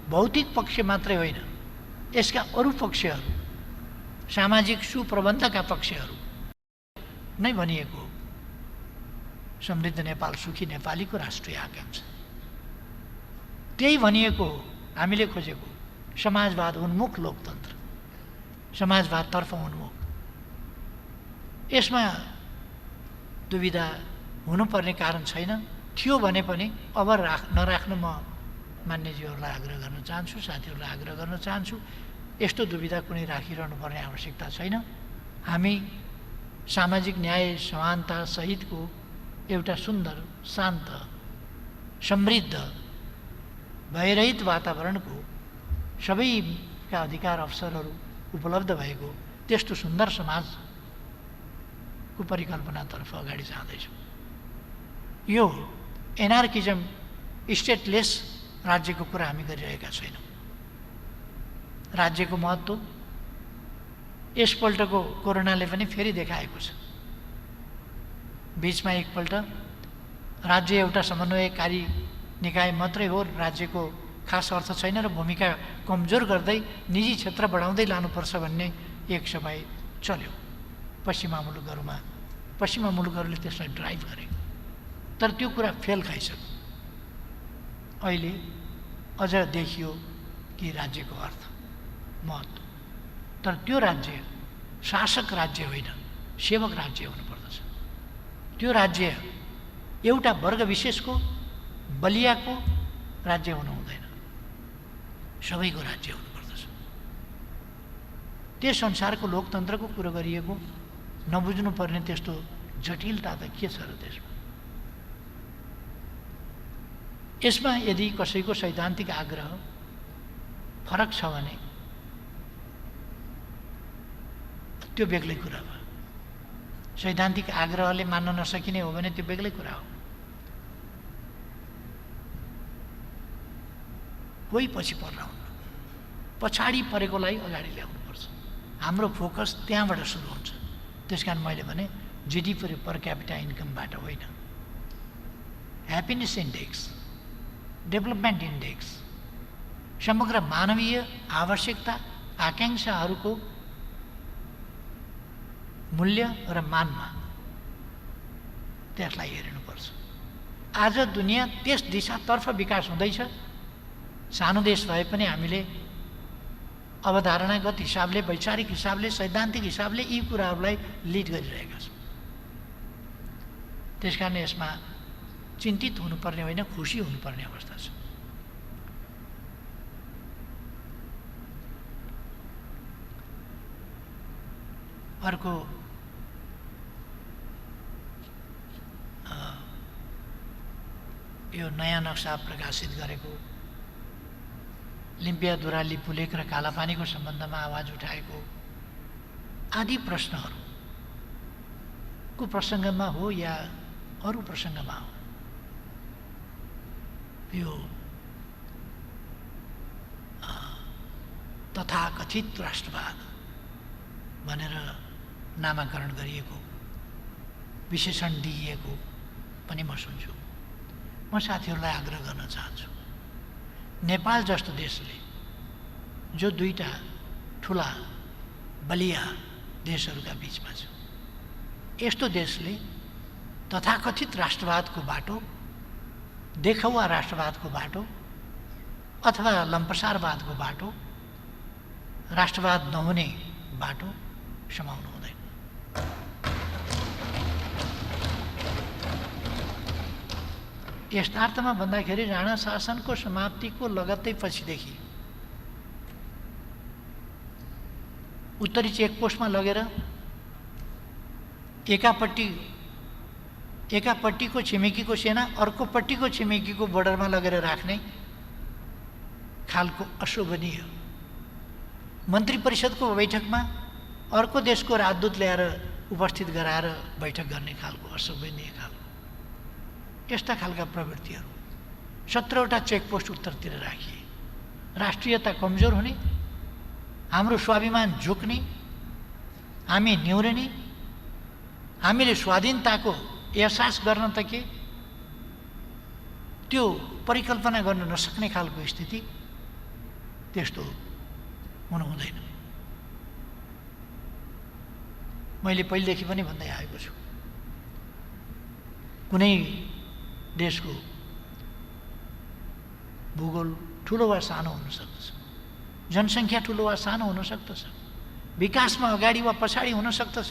Speaker 1: भौतिक पक्ष मात्रै होइन, यसका अरू पक्षहरू, सामाजिक सुप्रबन्धका पक्षहरू नै भनिएको हो। समृद्ध नेपाल, सुखी नेपालीको राष्ट्रिय आकांक्षा त्यही भनिएको हो। हामीले खोजेको समाजवाद उन्मुख लोकतन्त्र, समाजवादतर्फ उन्मुख। यसमा दुविधा हुनुपर्ने कारण छैन। थियो भने पनि अब नराख्न म मान्यजीहरूलाई आग्रह गर्न चाहन्छु, साथीहरूलाई आग्रह गर्न चाहन्छु। यस्तो दुविधा कुनै राखिरहनु पर्ने आवश्यकता छैन। हामी सामाजिक न्याय समानता सहितको एउटा सुन्दर, शान्त, समृद्ध, भयरहित वातावरणको, सबैका अधिकार अवसरहरू उपलब्ध भएको त्यस्तो सुन्दर समाजको परिकल्पनातर्फ अगाडि जाँदैछौँ। यो एनार्किजम, स्टेटलेस राज्यको कुरा हामी गरिरहेका छैनौँ। राज्यको महत्त्व यसपल्टको कोरोनाले पनि फेरि देखाएको छ। बीचमा एकपल्ट राज्य एउटा समन्वयकारी निकाय मात्रै हो, राज्यको खास अर्थ छैन र भूमिका कमजोर गर्दै निजी क्षेत्र बढाउँदै लानुपर्छ भन्ने एक समय चल्यो पश्चिमा मुलुकहरूले त्यसलाई ड्राइभ गरे। तर त्यो कुरा फेल खाइसक्यो। अहिले अझ देखियो कि राज्यको अर्थ, महत्त्व। तर त्यो राज्य शासक राज्य होइन, सेवक राज्य हुनुपर्दछ। त्यो राज्य एउटा वर्ग विशेषको, बलियाको राज्य हुनु हुँदैन, सबैको राज्य हुनुपर्दछ। त्यस संसारको लोकतन्त्रको कुरो गरिएको नबुझ्नुपर्ने त्यस्तो जटिलता त के छ र त्यसमा? यसमा यदि कसैको सैद्धान्तिक आग्रह फरक छ भने त्यो बेग्लै कुरा हो। सैद्धान्तिक आग्रहले मान्न नसकिने हो भने त्यो बेग्लै कुरा हो। कोही पछि पर्न हुन्न, पछाडि परेकोलाई अगाडि ल्याउनुपर्छ। हाम्रो फोकस त्यहाँबाट सुरु हुन्छ। त्यसकारण मैले भने जिडिपी पर क्यापिटा इन्कमबाट होइन, ह्याप्पिनेस इन्डेक्स, डेभलपमेन्ट इन्डेक्स, समग्र मानवीय आवश्यकता आकाङ्क्षाहरूको मूल्य र मानमा त्यसलाई हेर्नुपर्छ। आज दुनियाँ त्यस दिशातर्फ विकास हुँदैछ। सानो देश भए पनि हामीले अवधारणागत हिसाबले, वैचारिक हिसाबले, सैद्धान्तिक हिसाबले यी कुराहरूलाई लिड गरिरहेका छौँ। त्यसकारण यसमा चिन्तित हुनुपर्ने होइन, खुसी हुनुपर्ने अवस्था छ। अर्को यो नयाँ नक्सा प्रकाशित गरेको लिम्पियाधुरा लिपुलेख र कालापानीको सम्बन्धमा आवाज उठाएको आदि प्रश्नहरूको प्रसङ्गमा हो या अरू प्रसङ्गमा हो, यो तथाकथित राष्ट्रवाद भनेर नामाकरण गरिएको, विशेषण दिइएको पनि म सुन्छु। म साथीहरूलाई आग्रह गर्न चाहन्छु, नेपाल जस्तो देशले जो दुईटा ठुला बलिया देशहरूका बिचमा छ, यस्तो देशले तथाकथित राष्ट्रवादको बाटो, देखावा राष्ट्रवादको बाटो अथवा लम्पसारवादको बाटो, राष्ट्रवाद नहुने बाटो समाउनु हुँदैन। यथार्थमा भन्दाखेरि राणा शासनको समाप्तिको लगत्तै पछिदेखि उत्तरी चेकपोस्टमा लगेर एकापट्टिको छिमेकीको सेना अर्कोपट्टिको छिमेकीको बोर्डरमा लगेर राख्ने खालको अशोभनीय, मन्त्री परिषदको बैठकमा अर्को देशको राजदूत ल्याएर उपस्थित गराएर बैठक गर्ने खालको अशोभनीय खालको यस्ता खालका प्रवृत्तिहरू 17वटा चेकपोस्ट उत्तरतिर राखिए। राष्ट्रियता कमजोर हुने, हाम्रो स्वाभिमान झुक्ने, हामी निहुरिने, हामीले स्वाधीनताको एहसास गर्न त के त्यो परिकल्पना गर्न नसक्ने खालको स्थिति, त्यस्तो हुनु हुँदैन। मैले पहिलेदेखि पनि भन्दै आएको छु, कुनै देशको भूगोल ठुलो वा सानो हुन सक्दछ, जनसङ्ख्या ठुलो वा सानो हुन सक्दछ, विकासमा अगाडि वा पछाडि हुन सक्दछ,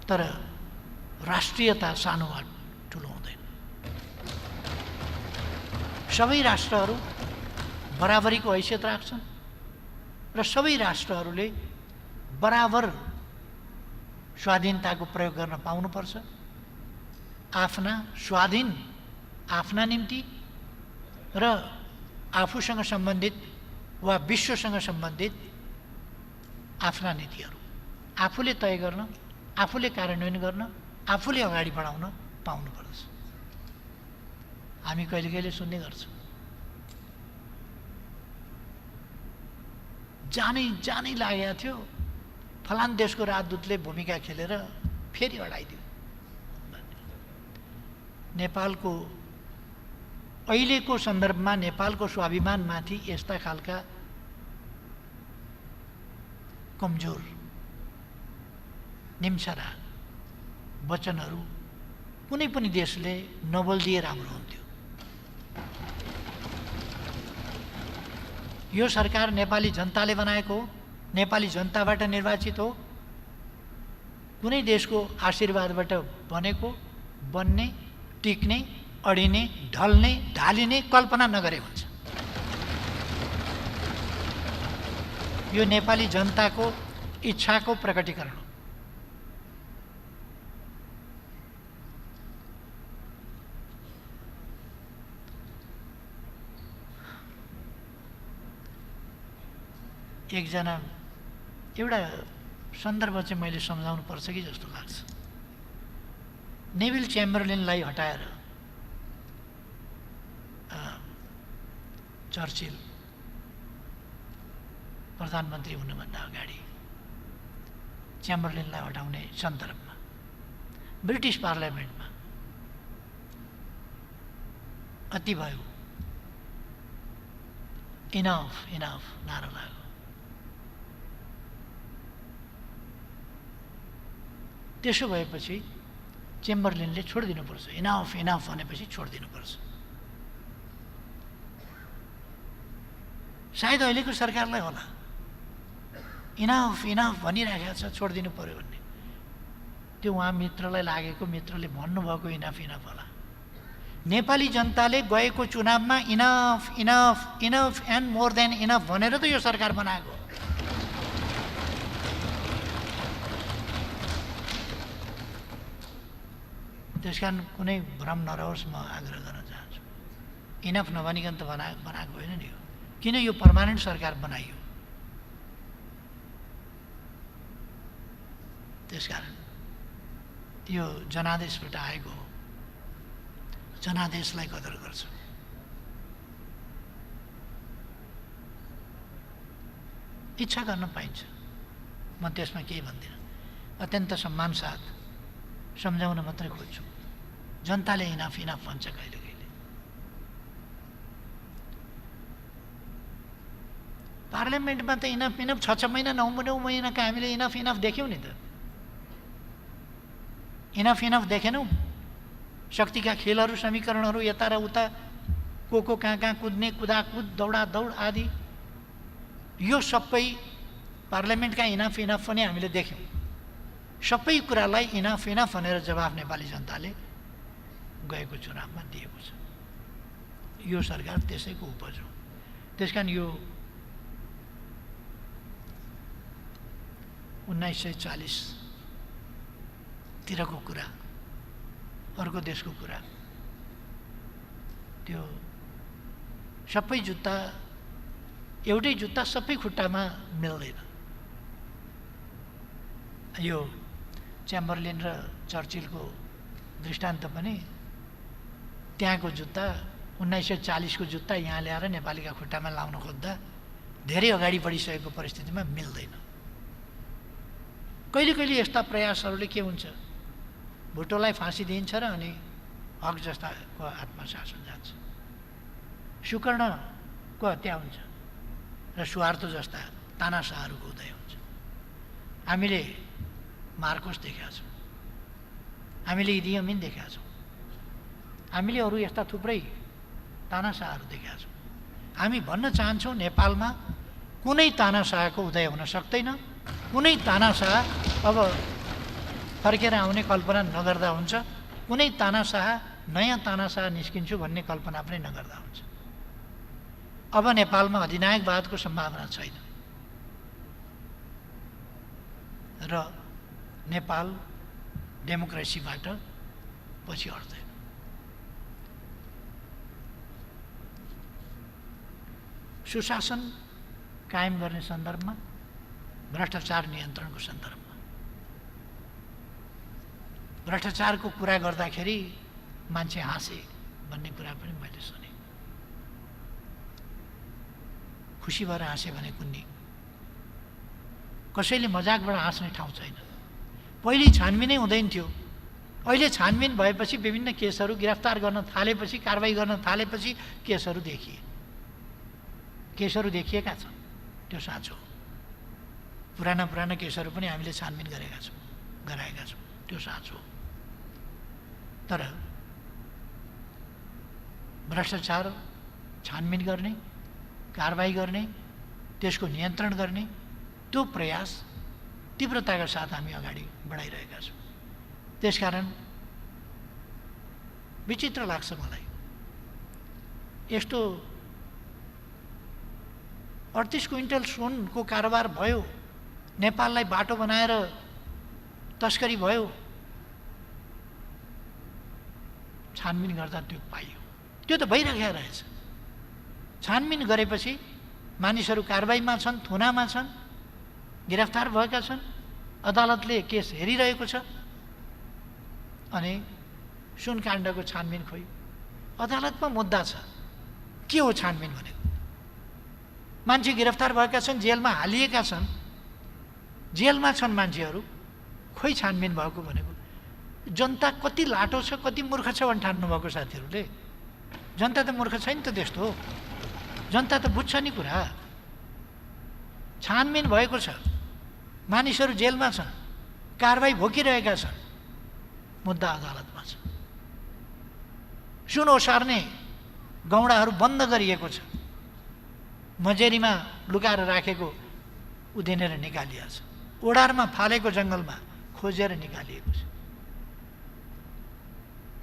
Speaker 1: तर राष्ट्रियता सानो वा ठुलो हुँदैन। सबै राष्ट्रहरू बराबरीको हैसियत राख्छन् र सबै राष्ट्रहरूले बराबर स्वाधीनताको प्रयोग गर्न पाउनुपर्छ। आफ्ना स्वाधीन, आफ्ना निम्ति र आफूसँग सम्बन्धित वा विश्वसँग सम्बन्धित आफ्ना नीतिहरू आफूले तय गर्न, आफूले कार्यान्वयन गर्न, आफूले अगाडि बढाउन पाउनुपर्छ। हामी कहिले कहिले सुन्ने गर्छौँ, जानै लागेको थियो, फलान देशको राजदूतले भूमिका खेलेर फेरि अडाइदियो। नेपालको अहिलेको सन्दर्भमा नेपालको स्वाभिमानमाथि यस्ता खालका कमजोर निम्छरा वचनहरू कुनै पनि देशले नबोलिदिए राम्रो हुन्थ्यो। यो सरकार नेपाली जनताले बनाएको हो, नेपाली जनताबाट निर्वाचित हो, कुनै देशको आशीर्वादबाट बनेको, बन्ने, टिक्ने, अडिने, ढल्ने, ढालिने कल्पना नगरे हुन्छ। यो नेपाली जनताको इच्छाको प्रकटीकरण हो। एकजना एउटा सन्दर्भ चाहिँ मैले सम्झाउनु पर्छ कि जस्तो लाग्छ। नेभिल च्याम्बरलेनलाई हटाएर चर्चिल प्रधानमन्त्री हुनुभन्दा अगाडि च्याम्बरलेनलाई हटाउने सन्दर्भमा ब्रिटिस पार्लियामेन्टमा अति भयो, इनफ इनफ नारा लाग्यो। त्यसो भएपछि चेम्बरलेनले छोडिदिनुपर्छ, इनफ इनफ भनेपछि छोडिदिनुपर्छ। सायद अहिलेको सरकारलाई होला इनफ इनफ भनिराखेको छ, छोडिदिनु पर्यो भन्ने। त्यो उहाँ मित्रलाई लागेको, मित्रले भन्नुभएको इनफ इनफ होला। नेपाली जनताले गएको चुनावमा enough enough enough and more than enough भनेर त यो सरकार बनाएको। त्यसकारण कुनै भ्रम नरहोस्, म आग्रह गर्न चाहन्छु। इनफ नभनिकन त बनाएको होइन नि हो। किन यो पर्मानेन्ट सरकार बनाइयो? त्यसकारण यो जनादेशबाट आएको हो। जनादेशलाई कदर गर्छ। इच्छा गर्न पाइन्छ, म त्यसमा केही भन्दिनँ। अत्यन्त सम्मान साथ सम्झाउन मात्रै खोज्छु। जनताले इनफ इनफ भन्छ कहिले कहिले। पार्लियामेन्टमा त इनफ इनफ 6 महिना 9 महिनाका हामीले इनफ इनफ देख्यौँ नि त। Enough enough देखेनौँ? शक्तिका खेलहरू, समीकरणहरू, यता र उता, को कहाँ कहाँ कुद्ने, कुदाकुद, दौडादौड आदि, यो सबै पार्लियामेन्टका इनफ इनफ पनि हामीले देख्यौँ। सबै कुरालाई इनफ इनफ भनेर जवाफ नेपाली जनताले गएको चुनावमा दिएको छ। यो सरकार त्यसैको उपज हो। त्यसकारण यो 1940 तिरको कुरा, अर्को देशको कुरा, त्यो सबै जुत्ता, एउटै जुत्ता सबै खुट्टामा मिल्दैन। यो च्याम्बरलेन र चर्चिलको दृष्टान्त पनि त्यहाँको जुत्ता, 1940 को जुत्ता यहाँ ल्याएर नेपालीका खुट्टामा लाउन खोज्दा धेरै अगाडि बढिसकेको परिस्थितिमा मिल्दैन। कहिले कहिले यस्ता प्रयासहरूले के हुन्छ, भुटोलाई फाँसी दिइन्छ र अनि हक जस्ताको आत्मशासन जान्छ, सुकर्णको हत्या हुन्छ र स्वार्थ जस्ता तानाशाहहरूको उदय हुन्छ। हामीले मार्कोस देखेका छौँ, हामीले इदी अमिन देखेका छौँ, हामीले अरू यस्ता थुप्रै तानाशाहहरू देखेका छौँ। हामी भन्न चाहन्छौँ नेपालमा कुनै तानाशाहको उदय हुन सक्दैन। कुनै तानाशाह अब फर्केर आउने कल्पना नगर्दा हुन्छ, कुनै तानाशाह नयाँ तानाशाह निस्किन्छु भन्ने कल्पना पनि नगर्दा हुन्छ। अब नेपालमा अधिनायकवादको सम्भावना छैन र नेपाल डेमोक्रेसीबाट पछि हट्दैन। सुशासन कायम गर्ने सन्दर्भमा, भ्रष्टाचार नियन्त्रणको सन्दर्भमा, भ्रष्टाचारको कुरा गर्दाखेरि मान्छे हाँसे भन्ने कुरा पनि मैले सुने। खुसी भएर हाँसे भने कुन्नी, कसैले मजाकबाट हाँस्ने ठाउँ छैन। पहिले छानबिनै हुँदैन थियो, अहिले छानबिन भएपछि विभिन्न केसहरू गिरफ्तार गर्न थालेपछि, कारबाही गर्न थालेपछि केसहरू देखिए, केसहरू देखिएका छन्। त्यो साँचो हो। पुराना केसहरू पनि हामीले छानबिन गराएका छौँ, त्यो साँचो हो। तर भ्रष्टाचार छानबिन गर्ने, कारबाही गर्ने, त्यसको नियन्त्रण गर्ने त्यो प्रयास तीव्रताका साथ हामी अगाडि बढाइरहेका छौँ। त्यसकारण विचित्र लाग्छ मलाई, यस्तो 38 क्विन्टल सुनको कारोबार भयो, नेपाललाई बाटो बनाएर तस्करी भयो, छानबिन गर्दा त्यो पाइयो। त्यो त भइरहेको रहेछ। छानबिन गरेपछि मानिसहरू कारबाहीमा छन्, थुनामा छन्, गिरफ्तार भएका छन्, अदालतले केस हेरिरहेको छ। अनि सुनकाण्डको छानबिन खोइ अदालतमा मुद्दा छ। के हो छानबिन भनेको? मान्छे गिरफ्तार भएका छन्, जेलमा हालिएका छन्, जेलमा छन् मान्छेहरू, खोइ छानबिन भएको भनेको? जनता कति लाटो छ, कति मूर्ख छ भने ठान्नु भएको साथीहरूले? जनता त मूर्ख छैन त, त्यस्तो हो। जनता त बुझ्छ नि कुरा। छानबिन भएको छ, मानिसहरू जेलमा छन्, कारबाही भोगिरहेका छन्, मुद्दा अदालतमा छ। सुन ओसार्ने गौडाहरू बन्द गरिएको छ, मजेरीमा लुकाएर राखेको उदेनेर निकालिएको छ, ओडारमा फालेको जङ्गलमा खोजेर निकालिएको छ।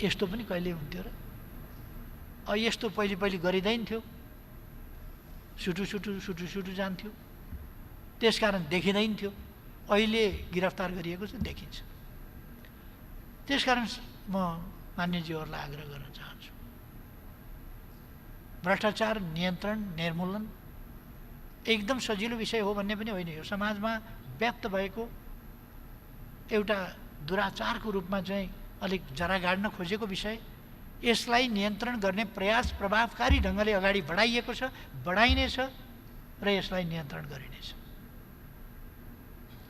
Speaker 1: यस्तो पनि कहिले हुन्थ्यो र? यस्तो पहिले गरिँदैन थियो, सुटु जान्थ्यो, त्यसकारण देखिँदैन थियो। अहिले गिरफ्तार गरिएको छ, देखिन्छ। त्यसकारण म मान्यज्यूहरूलाई आग्रह गर्न चाहन्छु, भ्रष्टाचार नियन्त्रण निर्मूलन एकदम सजिलो विषय हो भन्ने पनि होइन। यो समाजमा व्याप्त भएको एउटा दुराचारको रूपमा चाहिँ अलिक जरा गाड्न खोजेको विषय, यसलाई नियन्त्रण गर्ने प्रयास प्रभावकारी ढङ्गले अगाडि बढाइएको छ, बढाइनेछ र यसलाई नियन्त्रण गरिनेछ।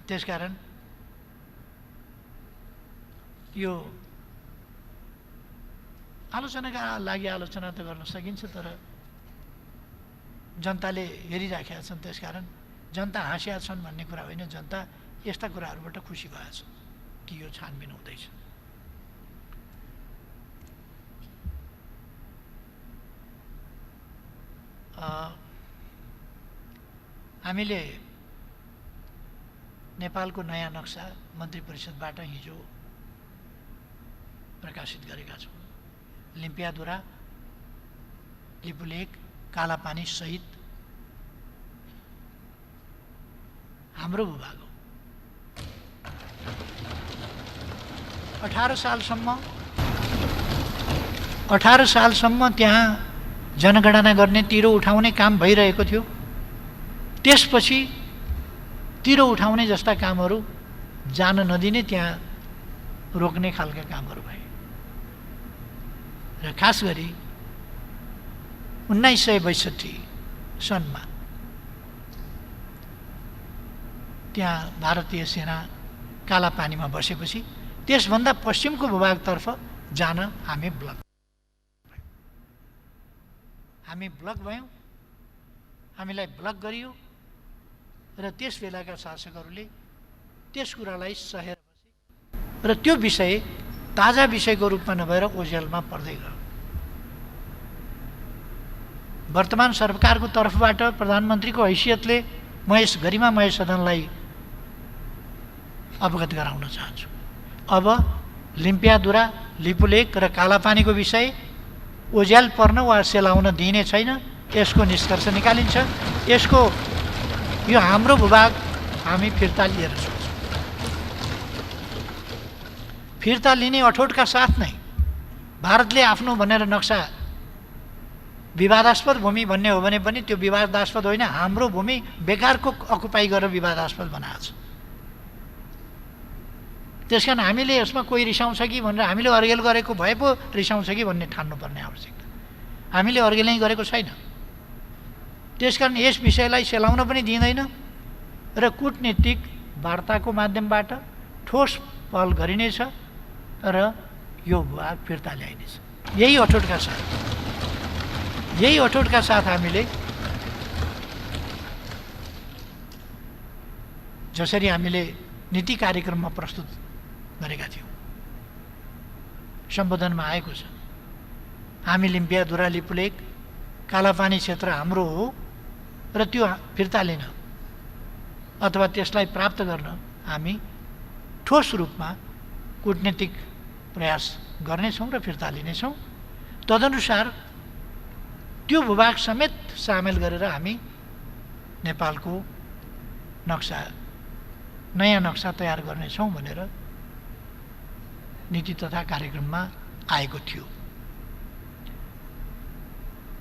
Speaker 1: त्यसकारण यो आलोचनाका लागि आलोचना त गर्न सकिन्छ, तर जनताले हेरिराखेका छन्, त्यसकारण जनता हाँसिया छन् भन्ने कुरा होइन, जनता यस्ता कुराहरूबाट खुसी भएछ कि यो छानबिन हुँदैछ। हामीले नेपालको नयाँ नक्सा मन्त्री परिषदबाट हिजो प्रकाशित गरेका छौँ। लिम्पियाधुरा, लिपुलेक, कालापानी सहित हाम्रो भूभाग हो। 18 सालसम्म त्यहाँ जनगणना गर्ने, तिरो उठाउने काम भइरहेको थियो। त्यसपछि तिरो उठाउने जस्ता कामहरू जान नदिने, त्यहाँ रोक्ने खालका कामहरू भए। र खास गरी 1962 सनमा त्यहाँ भारतीय सेना कालापानीमा बसेपछि त्यसभन्दा पश्चिमको भूभागतर्फ जान हामी ब्लक भयौँ, हामीलाई ब्लक गरियो र त्यस बेलाका शासकहरूले त्यस कुरालाई सहेर बसे र त्यो विषय ताजा विषयको रूपमा नभएर ओझेलमा पर्दै गयो। वर्तमान सरकारको तर्फबाट प्रधानमन्त्रीको हैसियतले म यस गरिमा महेश सदनलाई अवगत गराउन चाहन्छु। अब लिम्पियाधुरा, लिपुलेक र कालापानीको विषय ओझेल पर्न वा सेलाउन दिइने छैन। यसको निष्कर्ष निकालिन्छ। यसको यो हाम्रो भूभाग हामी फिर्ता लिएर छोड्छौँ। फिर्ता लिने अठोटका साथ नै भारतले आफ्नो भनेर नक्सा विवादास्पद भूमि भन्ने हो भने पनि त्यो विवादास्पद होइन, हाम्रो भूमि बेकारको अकुपाई गरेर विवादास्पद बनाएको छ। त्यसकारण हामीले यसमा कोही रिसाउँछ कि भनेर हामीले अर्गेल गरेको भए पो रिसाउँछ कि भन्ने ठान्नुपर्ने आवश्यकता। हामीले अर्गेलै गरेको छैन। त्यसकारण यस विषयलाई सेलाउन पनि दिँदैन र कूटनीतिक वार्ताको माध्यमबाट ठोस पहल गरिनेछ र यो भूभाग फिर्ता ल्याइनेछ। यही अठोटका साथ हामीले जसरी हामीले नीति कार्यक्रममा प्रस्तुत गरेका थियौँ, सम्बोधनमा आएको छ, हामी लिम्पियाधुरा, लिपुलेक, कालापानी क्षेत्र हाम्रो हो र त्यो फिर्ता लिन अथवा त्यसलाई प्राप्त गर्न हामी ठोस रूपमा कूटनीतिक प्रयास गर्नेछौँ र फिर्ता लिनेछौँ। तदनुसार त्यो भूभाग समेत सामेल गरेर हामी नेपालको नक्सा नयाँ नक्सा तयार गर्नेछौँ भनेर नीति तथा कार्यक्रममा आएको थियो।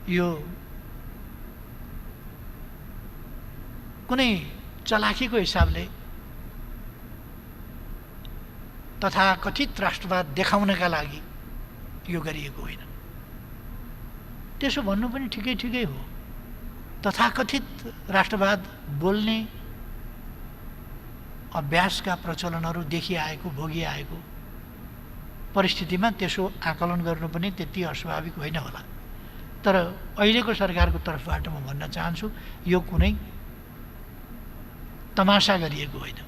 Speaker 1: यो कुनै चलाखीको हिसाबले तथाकथित राष्ट्रवाद देखाउनका लागि यो गरिएको होइन। त्यसो भन्नु पनि ठिकै हो। तथाकथित राष्ट्रवाद बोल्ने अभ्यासका प्रचलनहरू देखिआएको भोगिआएको परिस्थितिमा त्यसो आकलन गर्नु पनि त्यति अस्वाभाविक होइन होला। तर अहिलेको सरकारको तर्फबाट म भन्न चाहन्छु, यो कुनै तमासा गरिएको होइन,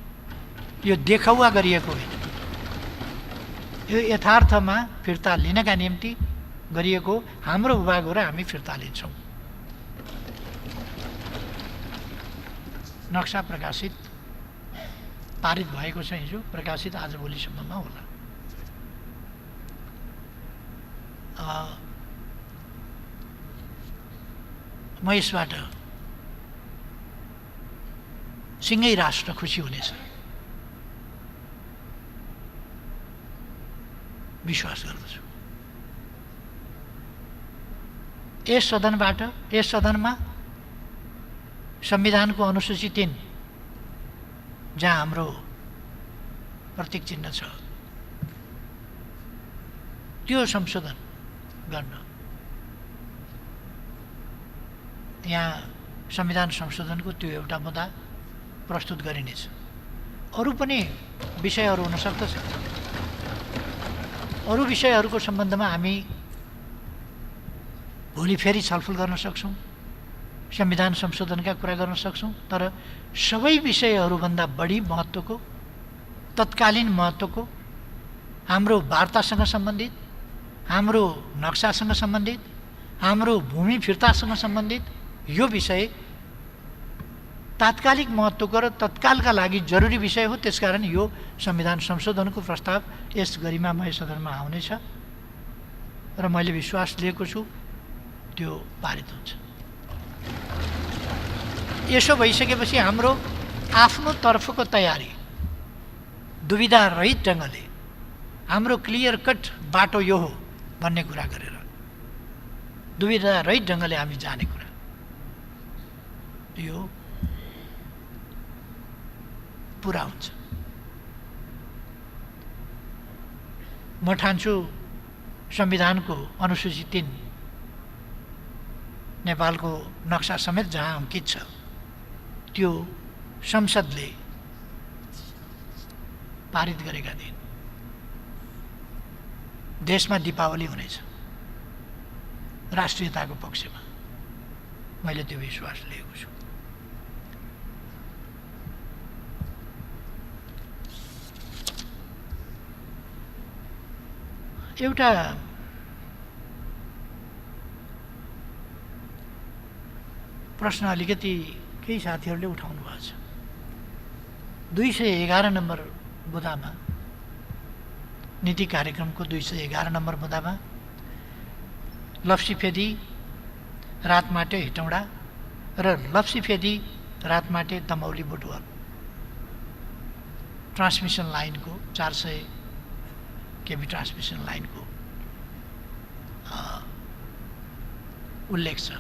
Speaker 1: यो देखावा गरिएको होइन, यो यथार्थमा फिर्ता लिनका निम्ति गरिएको हाम्रो विभाग हो र हामी फिर्ता लिन्छौँ। नक्सा प्रकाशित पारित भएको छ, हिजो प्रकाशित आज भोलिसम्ममा होला। म यसबाट सिँगै राष्ट्र खुसी हुनेछ विश्वास गर्दछु। यस सदनमा संविधानको अनुसूची 3 जहाँ हाम्रो प्रतीक चिन्ह छ त्यो संशोधन गर्न यहाँ संविधान संशोधनको त्यो एउटा मुद्दा प्रस्तुत गरिनेछ। अरू पनि विषयहरू हुन सक्दछ। अरू विषयहरूको सम्बन्धमा हामी भोलि फेरि छलफल गर्न सक्छौँ, संविधान संशोधनका कुरा गर्न सक्छौँ। तर सबै विषयहरूभन्दा बढी महत्त्वको, तत्कालीन महत्त्वको, हाम्रो वार्तासँग सम्बन्धित, हाम्रो नक्सासँग सम्बन्धित, हाम्रो भूमि फिर्तासँग सम्बन्धित यो विषय तात्कालिक महत्त्वको र तत्कालका लागि जरुरी विषय हो। त्यसकारण यो संविधान संशोधनको प्रस्ताव यस गरिमामय सदनमा आउनेछ र मैले विश्वास लिएको छु त्यो पारित हुन्छ। यसो भइसकेपछि हाम्रो आफ्नो तर्फको तयारी दुविधा रहित ढङ्गले हाम्रो क्लियर कट बाटो यो हो भन्ने कुरा गरेर दुविधा रहित ढङ्गले हामी जाने कुरा यो पुरा हुन्छ। म ठान्छु संविधानको अनुसूची 3 नेपालको नक्सा समेत जहाँ अंकित छ त्यो संसदले पारित गरेका दिन देशमा दीपावली हुनेछ राष्ट्रियताको पक्षमा। मैले त्यो विश्वास लिएको छु। एउटा प्रश्न अलिकति केही साथीहरूले उठाउनु भएको छ। 211 नम्बर बुँदामा, नीति कार्यक्रमको 211 नम्बर बुँदामा लप्सीफेदी, रातमाटे हिटौँडा र लप्सीफेदी, रातमाटे दमौली बुटवल ट्रान्समिसन लाइनको 400 केबी ट्रान्समिसन लाइनको उल्लेख छ।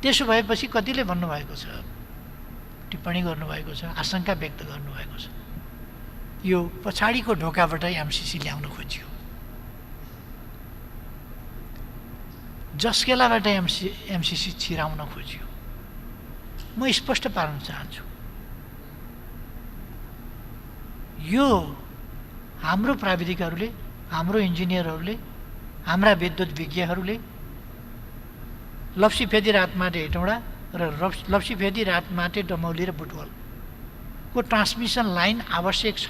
Speaker 1: त्यसो भएपछि कतिले भन्नुभएको छ, टिप्पणी गर्नुभएको छ, आशंका व्यक्त गर्नुभएको छ यो पछाडिको ढोकाबाट एमसीसी ल्याउन खोजियो, जसकेलाबाट एमसीसी छिराउन खोजियो। म स्पष्ट पार्न चाहन्छु, यो हाम्रो प्राविधिकहरूले, हाम्रो इन्जिनियरहरूले, हाम्रा विद्युत विज्ञहरूले लप्सीफेदी, रातमाटे हिटौँडा र लप्सीफेदी, रातमाटे दमौली र बुटवलको ट्रान्समिसन लाइन आवश्यक छ।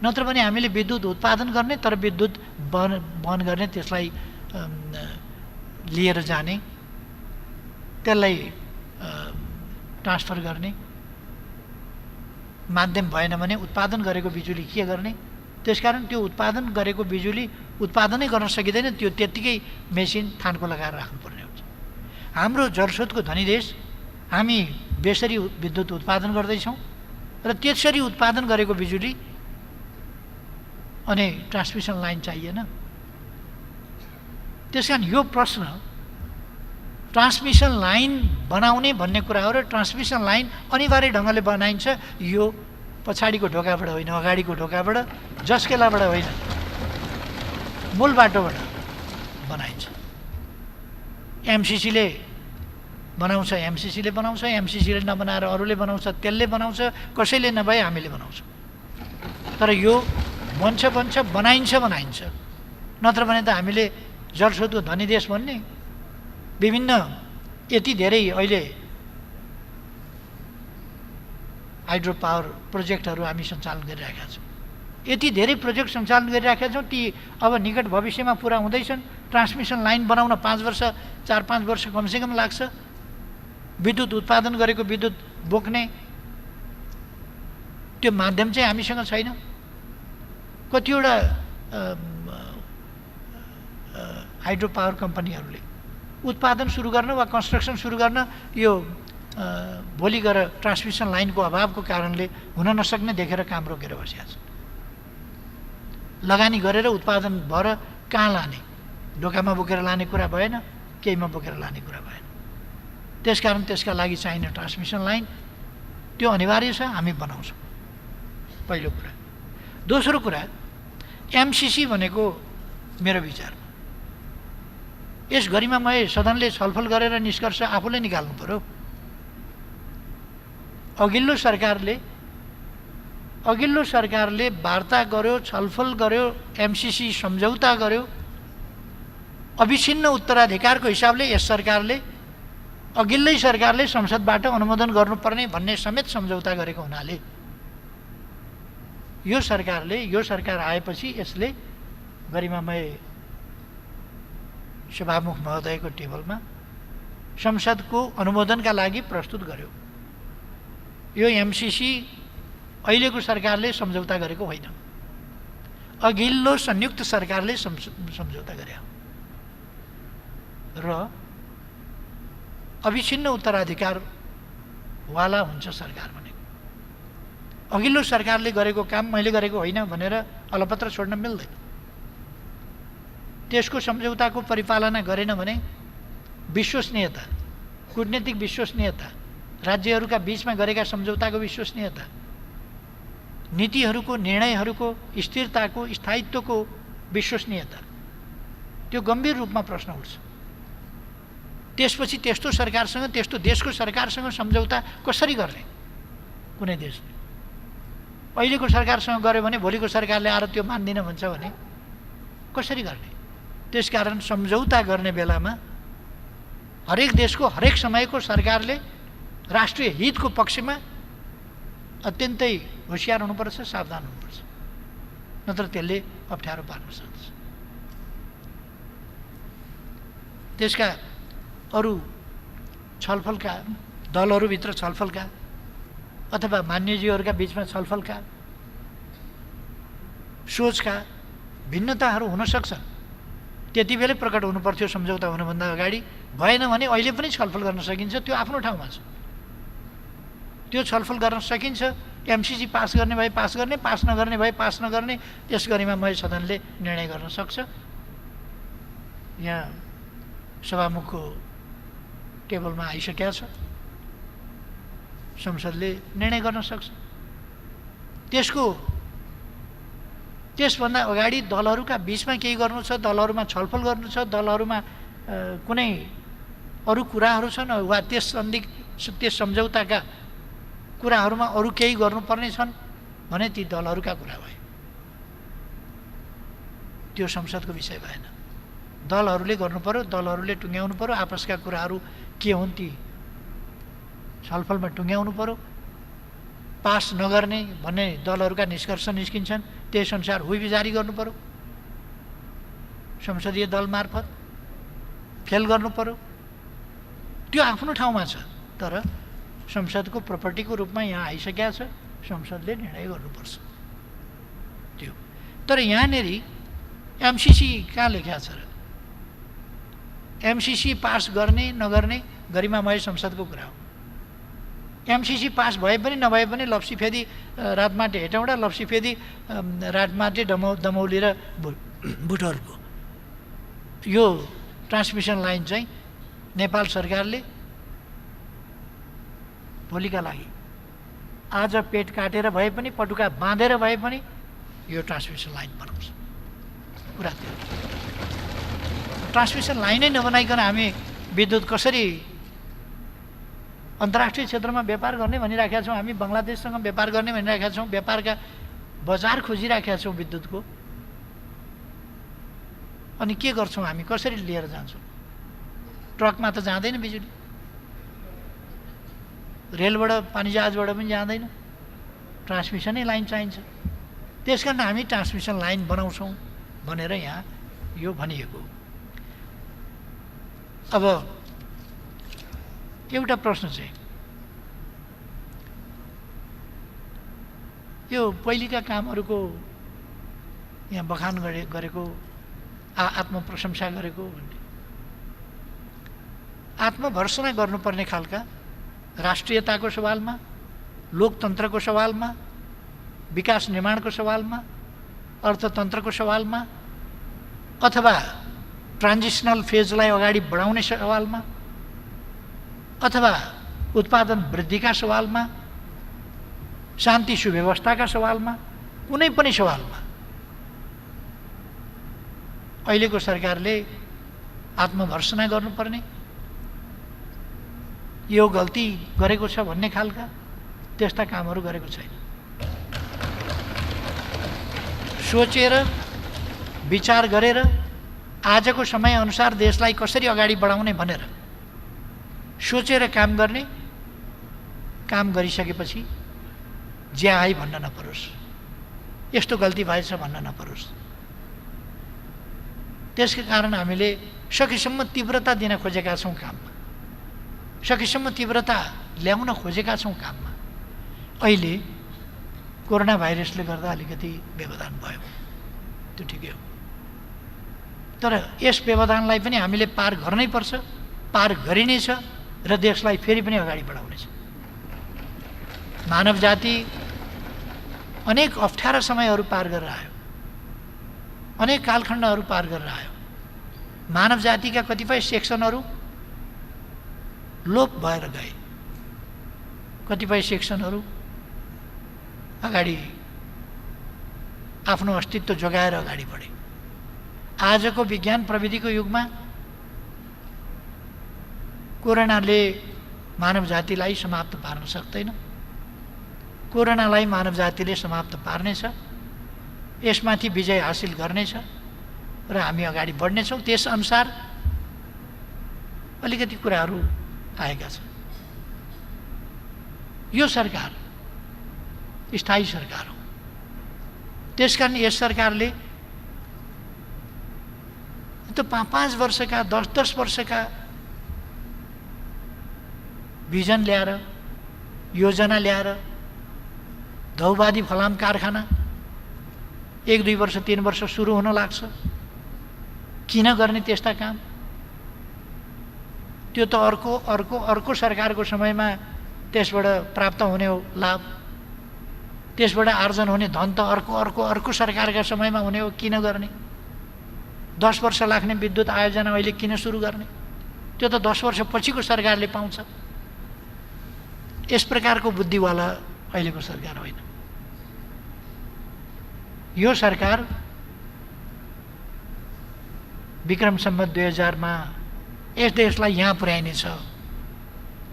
Speaker 1: नत्र भने हामीले विद्युत उत्पादन गर्ने, तर विद्युत बहन गर्ने, त्यसलाई लिएर जाने, त्यसलाई ट्रान्सफर गर्ने माध्यम भएन भने उत्पादन गरेको बिजुली के गर्ने? त्यसकारण त्यो उत्पादन गरेको बिजुली उत्पादनै गर्न सकिँदैन, त्यो त्यत्तिकै मेसिन थानको लगाएर राख्नुपर्ने हुन्छ। हाम्रो जलस्रोतको धनी देश, हामी बेसरी विद्युत उत्पादन गर्दैछौँ र त्यसरी उत्पादन गरेको बिजुली अनि ट्रान्समिसन लाइन चाहिएन। त्यस कारण यो प्रश्न ट्रान्समिसन लाइन बनाउने भन्ने कुरा हो र ट्रान्समिसन लाइन अनिवार्य ढङ्गले बनाइन्छ। यो पछाडिको ढोकाबाट होइन, अगाडिको ढोकाबाट, जस्केलाबाट होइन, मूल बाटोबाट बनाइन्छ। एमसिसीले बनाउँछ, एमसिसीले बनाउँछ, एमसिसीले नबनाएर अरूले बनाउँछ, त्यसले बनाउँछ, कसैले नभए हामीले बनाउँछौँ। तर यो बन्छ बनाइन्छ। नत्र भने त हामीले जलस्रोतको धनी देश भन्ने, विभिन्न यति धेरै अहिले हाइड्रो पावर प्रोजेक्टहरू हामी सञ्चालन गरिरहेका छौँ। यति धेरै प्रोजेक्ट सञ्चालन गरिरहेका छौँ, ती अब निकट भविष्यमा पुरा हुँदैछन्। ट्रान्समिसन लाइन बनाउन 4-5 वर्ष कमसेकम लाग्छ। विद्युत उत्पादन गरेको विद्युत बोक्ने त्यो माध्यम चाहिँ हामीसँग छैन। कतिवटा हाइड्रो पावर कम्पनीहरूले उत्पादन सुरु गर्न वा कन्स्ट्रक्सन सुरु गर्न यो भोलि गएर ट्रान्समिसन लाइनको अभावको कारणले हुन नसक्ने देखेर काम रोकेर बसेका छन्। लगानी गरेर उत्पादन भएर कहाँ लाने, ढोकामा बोकेर लाने कुरा भएन, केहीमा बोकेर लाने कुरा भएन। त्यसकारण त्यसका लागि चाहिने ट्रान्समिसन लाइन त्यो अनिवार्य छ, हामी बनाउँछौँ। पहिलो कुरा। दोस्रो कुरा, एमसिसी भनेको मेरो विचारमा यस गरिमामय सदनले छलफल गरेर निष्कर्ष आफूले निकाल्नु पर्यो। अघिल्लो सरकारले वार्ता गर्यो, छलफल गर्यो, एमसिसी सम्झौता गर्यो। अविच्छिन्न उत्तराधिकारको हिसाबले यस सरकारले, अघिल्लै सरकारले संसदबाट अनुमोदन गर्नुपर्ने भन्ने समेत सम्झौता गरेको हुनाले यो सरकार आएपछि यसले गरिमामय सभामुख महोदयको टेबलमा संसदको अनुमोदनका लागि प्रस्तुत गर्यो। यो एमसिसी अहिलेको सरकारले सम्झौता गरेको होइन, अघिल्लो संयुक्त सरकारले सम्झौता गरे र अविच्छिन्न उत्तराधिकारवाला हुन्छ सरकार भनेको। अघिल्लो सरकारले गरेको काम मैले गरेको होइन भनेर अलपत्र छोड्न मिल्दैन। त्यसको सम्झौताको परिपालना गरेन भने विश्वसनीयता, कूटनीतिक विश्वसनीयता, राज्यहरूका बीचमा गरेका सम्झौताको विश्वसनीयता, नीतिहरूको, निर्णयहरूको स्थिरताको, स्थायित्वको विश्वसनीयता, त्यो गम्भीर रूपमा प्रश्न उठ्छ। त्यसपछि त्यस्तो सरकारसँग, त्यस्तो देशको सरकारसँग सम्झौता कसरी गर्ने कुनै देशले? अहिलेको सरकारसँग गर्यो भने भोलिको सरकारले आएर त्यो मान्दिनँ भन्छ भने कसरी गर्ने? त्यसकारण सम्झौता गर्ने बेलामा हरेक देशको हरेक समयको सरकारले राष्ट्रिय हितको पक्षमा अत्यन्तै होसियार हुनुपर्छ, सावधान हुनुपर्छ, नत्र त्यसले अप्ठ्यारो पार्न सक्छ। त्यसका अरू छलफलका दलहरूभित्र छलफलका अथवा मान्यजीहरूका बीचमा छलफलका सोचका भिन्नताहरू हुन सक्छन्। त्यति बेलै प्रकट हुनुपर्थ्यो सम्झौता हुनुभन्दा अगाडि। भएन भने अहिले पनि छलफल गर्न सकिन्छ, त्यो आफ्नो ठाउँमा छ। त्यो छलफल गर्न सकिन्छ। एमसिसी पास गर्ने भए पास गर्ने, पास नगर्ने भए पास नगर्ने, त्यस गरिमामय सदनले निर्णय गर्न सक्छ। यहाँ सभामुखको टेबलमा आइसकेका छ, संसदले निर्णय गर्न सक्छ। त्यसभन्दा अगाडि दलहरूका बीचमा केही गर्नु छ, दलहरूमा छलफल गर्नु छ, दलहरूमा कुनै अरू कुराहरू छन् वा त्यस सम्झौताका कुराहरूमा अरू केही गर्नुपर्ने छन् भने ती दलहरूका कुरा भए, त्यो संसदको विषय भएन। दलहरूले गर्नु पर्यो, दलहरूले टुङ्ग्याउनु पर्यो। आपसका कुराहरू के हुन् ती छलफलमा टुङ्ग्याउनु पर्यो। पास नगर्ने भन्ने दलहरूका निष्कर्ष निस्किन्छन्, त्यसअनुसार हुइबी जारी गर्नु पर्यो, संसदीय दल मार्फत फेल गर्नु पर्यो। त्यो आफ्नो ठाउँमा छ, तर संसदको प्रपर्टीको रूपमा यहाँ आइसकेका छ, संसदले निर्णय गर्नुपर्छ त्यो। तर यहाँनेरि एमसिसी कहाँ लेख्या छ र? एमसिसी पास गर्ने नगर्ने गरिमामय संसदको कुरा हो। एमसिसी पास भए पनि नभए पनि लप्सीफेदी राजमाटे हेटौँडा लप्सीफेदी राजमाटे दमौली र बुटवलको यो ट्रान्समिसन लाइन चाहिँ नेपाल सरकारले भोलिका लागि आज पेट काटेर भए पनि पटुका बाँधेर भए पनि यो ट्रान्समिसन लाइन बनाउँछ। कुरा त्यो ट्रान्समिसन लाइनै नबनाइकन हामी विद्युत कसरी अन्तर्राष्ट्रिय क्षेत्रमा व्यापार गर्ने भनिराखेका छौँ, हामी बङ्गलादेशसँग व्यापार गर्ने भनिराखेका छौँ, व्यापारका बजार खोजिराखेका छौँ विद्युतको। अनि के गर्छौँ हामी, कसरी लिएर जान्छौँ? ट्रकमा त जाँदैन बिजुली, रेलबाट पानीजहाजबाट पनि जाँदैन, ट्रान्समिसनै लाइन चाहिन्छ। त्यसकारण हामी ट्रान्समिसन लाइन बनाउँछौँ भनेर यहाँ यो भनिएको। अब एउटा प्रश्न चाहिँ यो पहिलेका कामहरूको यहाँ बखान गरेको आत्मप्रशंसा गरेको भन्ने आत्मभर्सना गर्नुपर्ने खालका राष्ट्रियताको सवालमा, लोकतन्त्रको सवालमा, विकास निर्माणको सवालमा, अर्थतन्त्रको सवालमा अथवा ट्रान्जिसनल फेजलाई अगाडि बढाउने सवालमा अथवा उत्पादन वृद्धिका सवालमा, शान्ति सुव्यवस्थाका सवालमा, कुनै पनि सवालमा अहिलेको सरकारले आत्मभर्सना गर्नुपर्ने, यो गल्ती गरेको छ भन्ने खालका त्यस्ता कामहरू गरेको छैन। सोचेर विचार गरेर आजको समयअनुसार देशलाई कसरी अगाडि बढाउने भनेर सोचेर काम गर्ने, काम गरिसकेपछि ज्या है भन्न नपरोस्, यस्तो गल्ती भएछ भन्न नपरोस्। त्यसकै कारण हामीले सकेसम्म तीव्रता दिन खोजेका छौँ काममा, सकेसम्म तीव्रता ल्याउन खोजेका छौँ काममा। अहिले कोरोना भाइरसले गर्दा अलिकति व्यवधान भयो, त्यो ठिकै हो, तर यस व्यवधानलाई पनि हामीले पार गर्नै पर्छ, पार गरिनेछ र देशलाई फेरि पनि अगाडि बढाउनेछ। मानव जाति अनेक अप्ठ्यारा समयहरू पार गरेर आयो, अनेक कालखण्डहरू पार गरेर आयो। मानव जातिका कतिपय सेक्सनहरू लोप भएर गए, कतिपय सेक्सनहरू अगाडि आफ्नो अस्तित्व जोगाएर अगाडि बढे। आजको विज्ञान प्रविधिको युगमा कोरोनाले मानव जातिलाई समाप्त पार्न सक्दैन, कोरोनालाई मानव जातिले समाप्त पार्नेछ, यसमाथि विजय हासिल गर्नेछ र हामी अगाडि बढ्नेछौँ। त्यसअनुसार अलिकति कुराहरू आएका छन्। यो सरकार स्थायी सरकार हो, त्यसकारण यस सरकारले त 5 वर्षका 10 वर्षका भिजन ल्याएर, योजना ल्याएर धौवादी फलाम कारखाना 1-2 वर्ष 3 वर्ष सुरु हुन लाग्छ। किन गर्ने त्यस्ता काम? त्यो त अर्को सरकारको समयमा त्यसबाट प्राप्त हुने हो लाभ, त्यसबाट आर्जन हुने धन त अर्को सरकारका समयमा हुने हो। किन गर्ने? 10 वर्ष लाग्ने विद्युत आयोजना अहिले किन सुरु गर्ने? त्यो त 10 वर्ष पछिको सरकारले पाउँछ। यस प्रकारको बुद्धिवाला अहिलेको सरकार होइन। यो सरकार विक्रम सम्वत 2000 मा यस देशलाई यहाँ पुर्याइनेछ,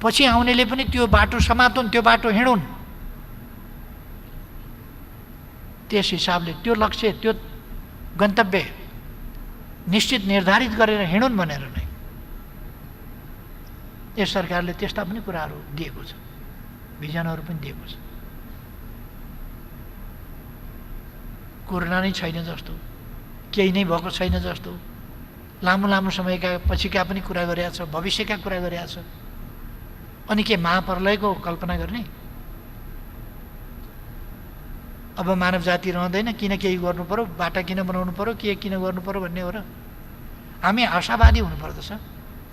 Speaker 1: पछि आउनेले पनि त्यो बाटो समातुन्, त्यो बाटो हिँडुन्। त्यस हिसाबले त्यो लक्ष्य, त्यो गन्तव्य निश्चित निर्धारित गरेर हिँडुन् भनेर नै यस सरकारले त्यस्ता पनि कुराहरू दिएको छ, भिजनहरू पनि दिएको छ। कोरोना नै छैन जस्तो, केही नै भएको छैन जस्तो, लामो समयका पछिका पनि कुरा गरेका छ, भविष्यका कुरा गरेका छ। अनि के महाप्रलयको कल्पना गर्ने? अब मानव जाति रहँदैन, किन केही गर्नु पर्यो, बाटा किन बनाउनु पर्यो, के किन गर्नु पर्यो भन्ने हो र? हामी आशावादी हुनुपर्दछ,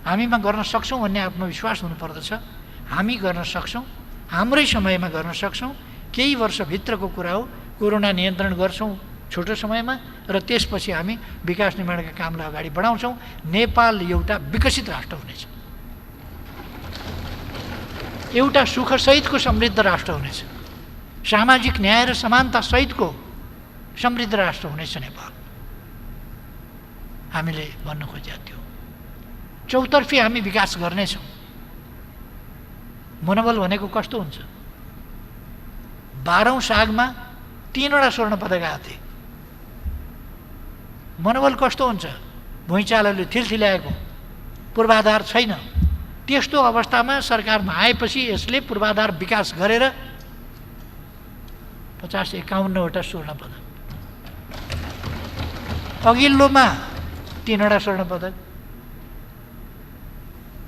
Speaker 1: हामीमा गर्न सक्छौँ भन्ने आत्मविश्वास हुनुपर्दछ। हामी गर्न सक्छौँ हाम्रै समयमा गर्न सक्छौँ। केही वर्षभित्रको कुरा हो। कोरोना नियन्त्रण गर्छौँ छोटो समयमा र त्यसपछि हामी विकास निर्माणका कामलाई अगाडि बढाउँछौँ। नेपाल एउटा विकसित राष्ट्र हुनेछ, एउटा सुखसहितको समृद्ध राष्ट्र हुनेछ, सामाजिक न्याय र समानता सहितको समृद्ध राष्ट्र हुनेछ नेपाल। हामीले भन्न खोजेका थियौँ चौतर्फी हामी विकास गर्नेछौँ। मनोबल भनेको कस्तो हुन्छ? 12औं सागमा 3वटा स्वर्ण पदक आएको थिए। मनोबल कस्तो हुन्छ? भुइँचालोले थिलथिल्याएको, पूर्वाधार छैन। त्यस्तो अवस्थामा सरकारमा आएपछि यसले पूर्वाधार विकास गरेर 50-51वटा स्वर्ण पदक, अघिल्लोमा 3वटा स्वर्ण पदक,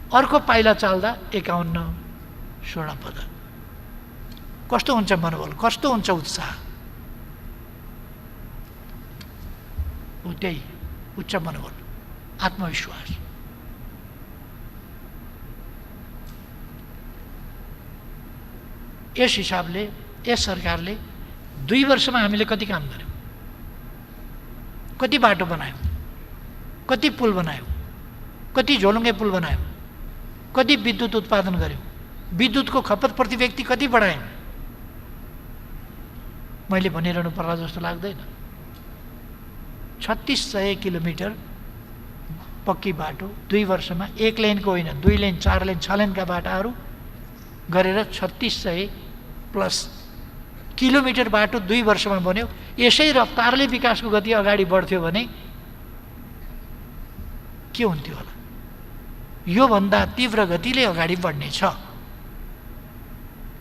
Speaker 1: अर्को पाइला चाल्दा 51 स्वर्ण पदक। कस्तो हुन्छ मनोबल? कस्तो हुन्छ उत्साह? त्यही उच्च मनोबल, आत्मविश्वास। यस हिसाबले यस सरकारले 2 वर्षमा हामीले कति काम गर्यौँ, कति बाटो बनायौँ, कति पुल बनायौँ, कति झोलुङ्गे पुल बनायौँ, कति विद्युत उत्पादन गर्यौँ, विद्युतको खपत प्रति व्यक्ति कति बढायौँ। मैले भनिरहनु पर्ला जस्तो लाग्दैन। 3600 किलोमिटर पक्की बाटो 2 वर्षमा, 1 लेनको होइन, 2 लेन, 4 लेन, 6 लेनका बाटाहरू गरेर 3600+ किलोमिटर बाटो 2 वर्षमा बन्यो। यसै रफ्तारले विकासको गति अगाडि बढ्थ्यो भने के हुन्थ्यो होला? योभन्दा तीव्र गतिले अगाडि बढ्ने छ।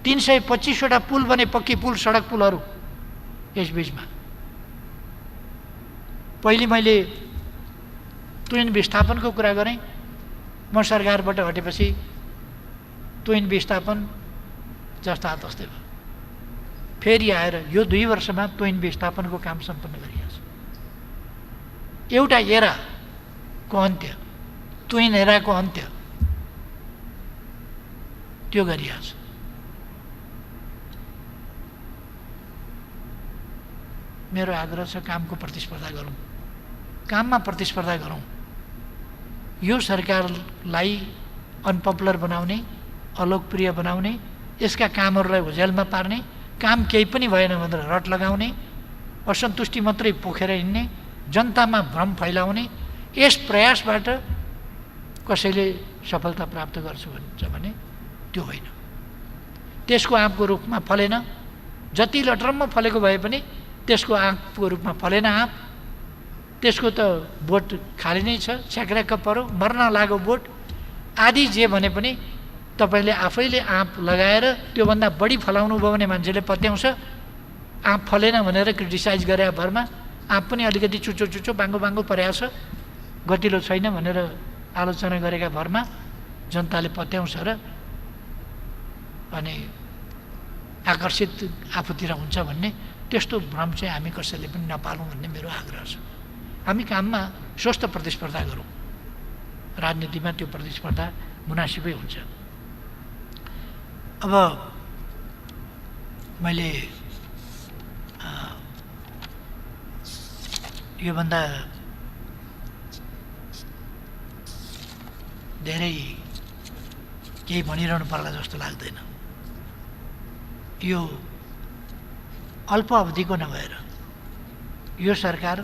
Speaker 1: 325वटा पुल बने, पक्की पुल, सडक पुलहरू यस बीचमा। पहिले मैले तुइन विस्थापनको कुरा गरेँ। म सरकारबाट हटेपछि तुइन विस्थापन जस्ता तस्तै भयो। फेरि आएर यो 2 वर्षमा तुइन विस्थापनको काम सम्पन्न गरिएको छ। एउटा एराको अन्त्य, तुइन एराको अन्त्य त्यो गरिएको छ। मेरो आग्रह छ कामको प्रतिस्पर्धा गरौँ, काममा प्रतिस्पर्धा गरौँ। यो सरकारलाई अनपपुलर बनाउने, अलोकप्रिय बनाउने, यसका कामहरूलाई होजेलमा पार्ने, काम केही पनि भएन भनेर रट लगाउने, असन्तुष्टि मात्रै पोखेर हिँड्ने, जनतामा भ्रम फैलाउने, यस प्रयासबाट कसैले सफलता प्राप्त गर्छु भन्छ भने त्यो होइन। त्यसको आँपको रुखमा फलेन, जति लटरम्म फलेको भए पनि त्यसको आँपको रूपमा फलेन आँप। त्यसको त बोट खाली नै छ, छ्याक्र्याक्क पऱ्यो, मर्न लाग्यो बोट आदि। जे भने पनि तपाईँले आफैले आँप लगाएर त्योभन्दा बढी फलाउनु भयो भने मान्छेले पत्याउँछ। आँप फलेन भनेर क्रिटिसाइज गरे भरमा आँप पनि अलिकति चुचो चुचो बाङ्गो बाङ्गो परेको छ, गतिलो छैन भनेर आलोचना गरेका भरमा जनताले पत्याउँछ र अनि आकर्षित आफूतिर हुन्छ भन्ने त्यस्तो भ्रम चाहिँ हामी कसैले पनि नपालौँ भन्ने मेरो आग्रह छ। हामी काममा स्वस्थ प्रतिस्पर्धा गरौँ, राजनीतिमा त्यो प्रतिस्पर्धा मुनासिबै हुन्छ। अब मैले योभन्दा धेरै केही भनिरहनु पर्ला जस्तो लाग्दैन। यो अल्प अवधिको नभएर यो सरकार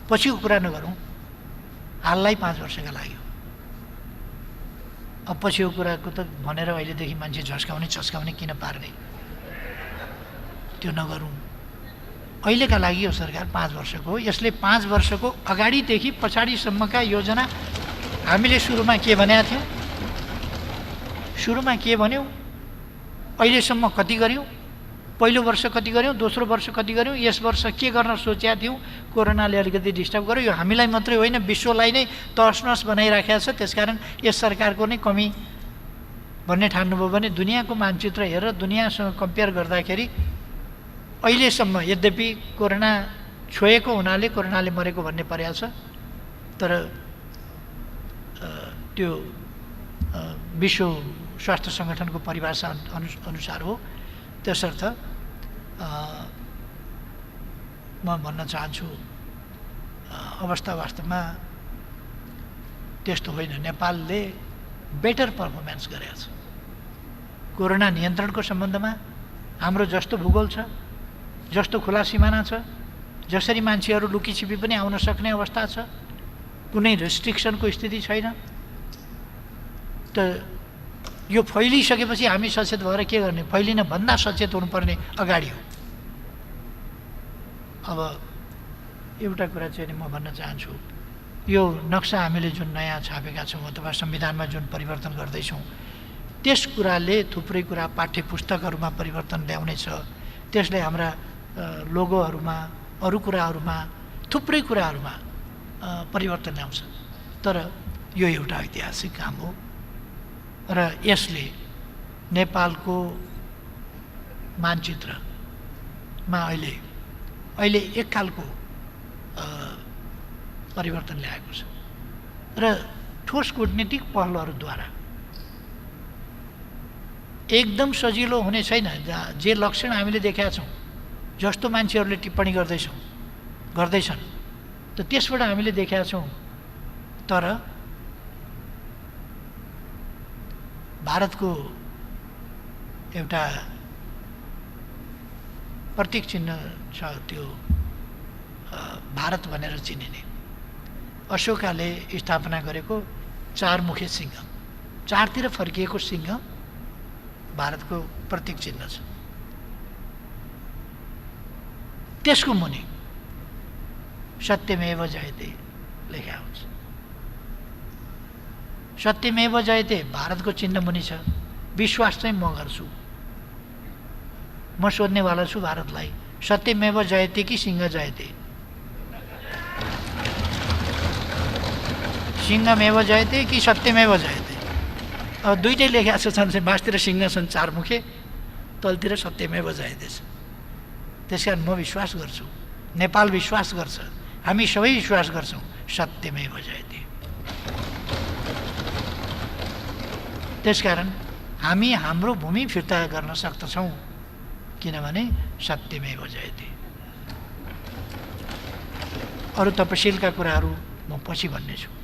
Speaker 1: पछिको कुरा नगरौँ, हाललाई 5 वर्षका लाग्यो। अब पछिको कुराको त भनेर अहिलेदेखि मान्छे झस्काउने छस्काउने किन पार्ने, त्यो नगरौँ। अहिलेका लागि यो सरकार 5 वर्षको हो। यसले 5 वर्षको अगाडिदेखि पछाडिसम्मका योजना हामीले सुरुमा के भनेका थियौँ, सुरुमा के भन्यौँ, अहिलेसम्म कति गऱ्यौँ, पहिलो वर्ष कति गऱ्यौँ, दोस्रो वर्ष कति गऱ्यौँ, यस वर्ष के गर्न सोचेका थियौँ। कोरोनाले अलिकति डिस्टर्ब गर्यो। यो हामीलाई मात्रै होइन, विश्वलाई नै तहस नहस बनाइराखेको छ। त्यसकारण यस सरकारको नै कमी भन्ने ठान्नुभयो भने दुनियाँको मानचित्र हेरेर दुनियाँसँग कम्पेयर गर्दाखेरि अहिलेसम्म यद्यपि कोरोना छोएको हुनाले कोरोनाले मरेको भन्ने परेको छ, तर त्यो विश्व स्वास्थ्य सङ्गठनको परिभाषा अनुसार हो। त्यसर्थ म भन्न चाहन्छु अवस्था वास्तवमा त्यस्तो होइन। नेपालले बेटर पर्फर्मेन्स गरेको छ कोरोना नियन्त्रणको सम्बन्धमा। हाम्रो जस्तो भूगोल छ, जस्तो खुला सिमाना छ, जसरी मान्छेहरू लुकीछिपी पनि आउन सक्ने अवस्था छ, कुनै रेस्ट्रिक्सनको स्थिति छैन। त यो फैलिसकेपछि हामी सचेत भएर के गर्ने? फैलिन भन्दा सचेत हुनुपर्ने अगाडि हो। अब एउटा कुरा चाहिँ म भन्न चाहन्छु, यो नक्सा हामीले जुन नयाँ छापेका छौँ अथवा संविधानमा जुन परिवर्तन गर्दैछौँ, त्यस कुराले थुप्रै कुरा पाठ्य पुस्तकहरूमा परिवर्तन ल्याउनेछ। त्यसले हाम्रा लोगोहरूमा, अरू कुराहरूमा, थुप्रै कुराहरूमा परिवर्तन ल्याउँछ। तर यो एउटा ऐतिहासिक काम हो र यसले नेपालको मानचित्रमा अहिले एक खालको परिवर्तन ल्याएको छ र ठोस कूटनीतिक पहलहरूद्वारा एकदम सजिलो हुने छैन। जे लक्षण हामीले देखेका छौँ, जस्तो मान्छेहरूले टिप्पणी गर्दैछन्, त त्यसबाट हामीले देखेका छौँ। तर भारतको एउटा प्रतीक चिन्ह छ, त्यो भारत भनेर चिनिने अशोकाले स्थापना गरेको चारमुखे सिंह, चारतिर फर्किएको सिंह भारतको प्रतीक चिन्ह छ। त्यसको मुनि सत्यमेव जयते लेखा हुन्छ। सत्यमेव जयते भारतको चिन्ह मुनि छ। विश्वास चाहिँ म गर्छु। म सोध्नेवाला छु भारतलाई, सत्यमेव जयते कि सिंह जयते? सिंहमेव जयते कि सत्यमेव जयते? अब दुइटै लेखा छन्, मासतिर सिंह छन् चारमुखे, तलतिर सत्यमेव जयते छ। त्यस कारण म विश्वास गर्छु, नेपाल विश्वास गर्छ, हामी सबै विश्वास गर्छौँ, सत्यमेव जयते। त्यसकारण हामी हाम्रो भूमि फिर्ता गर्न सक्दछौँ, किनभने सत्यमेव जयते। अरू तपसिलका कुराहरू म पछि भन्नेछु।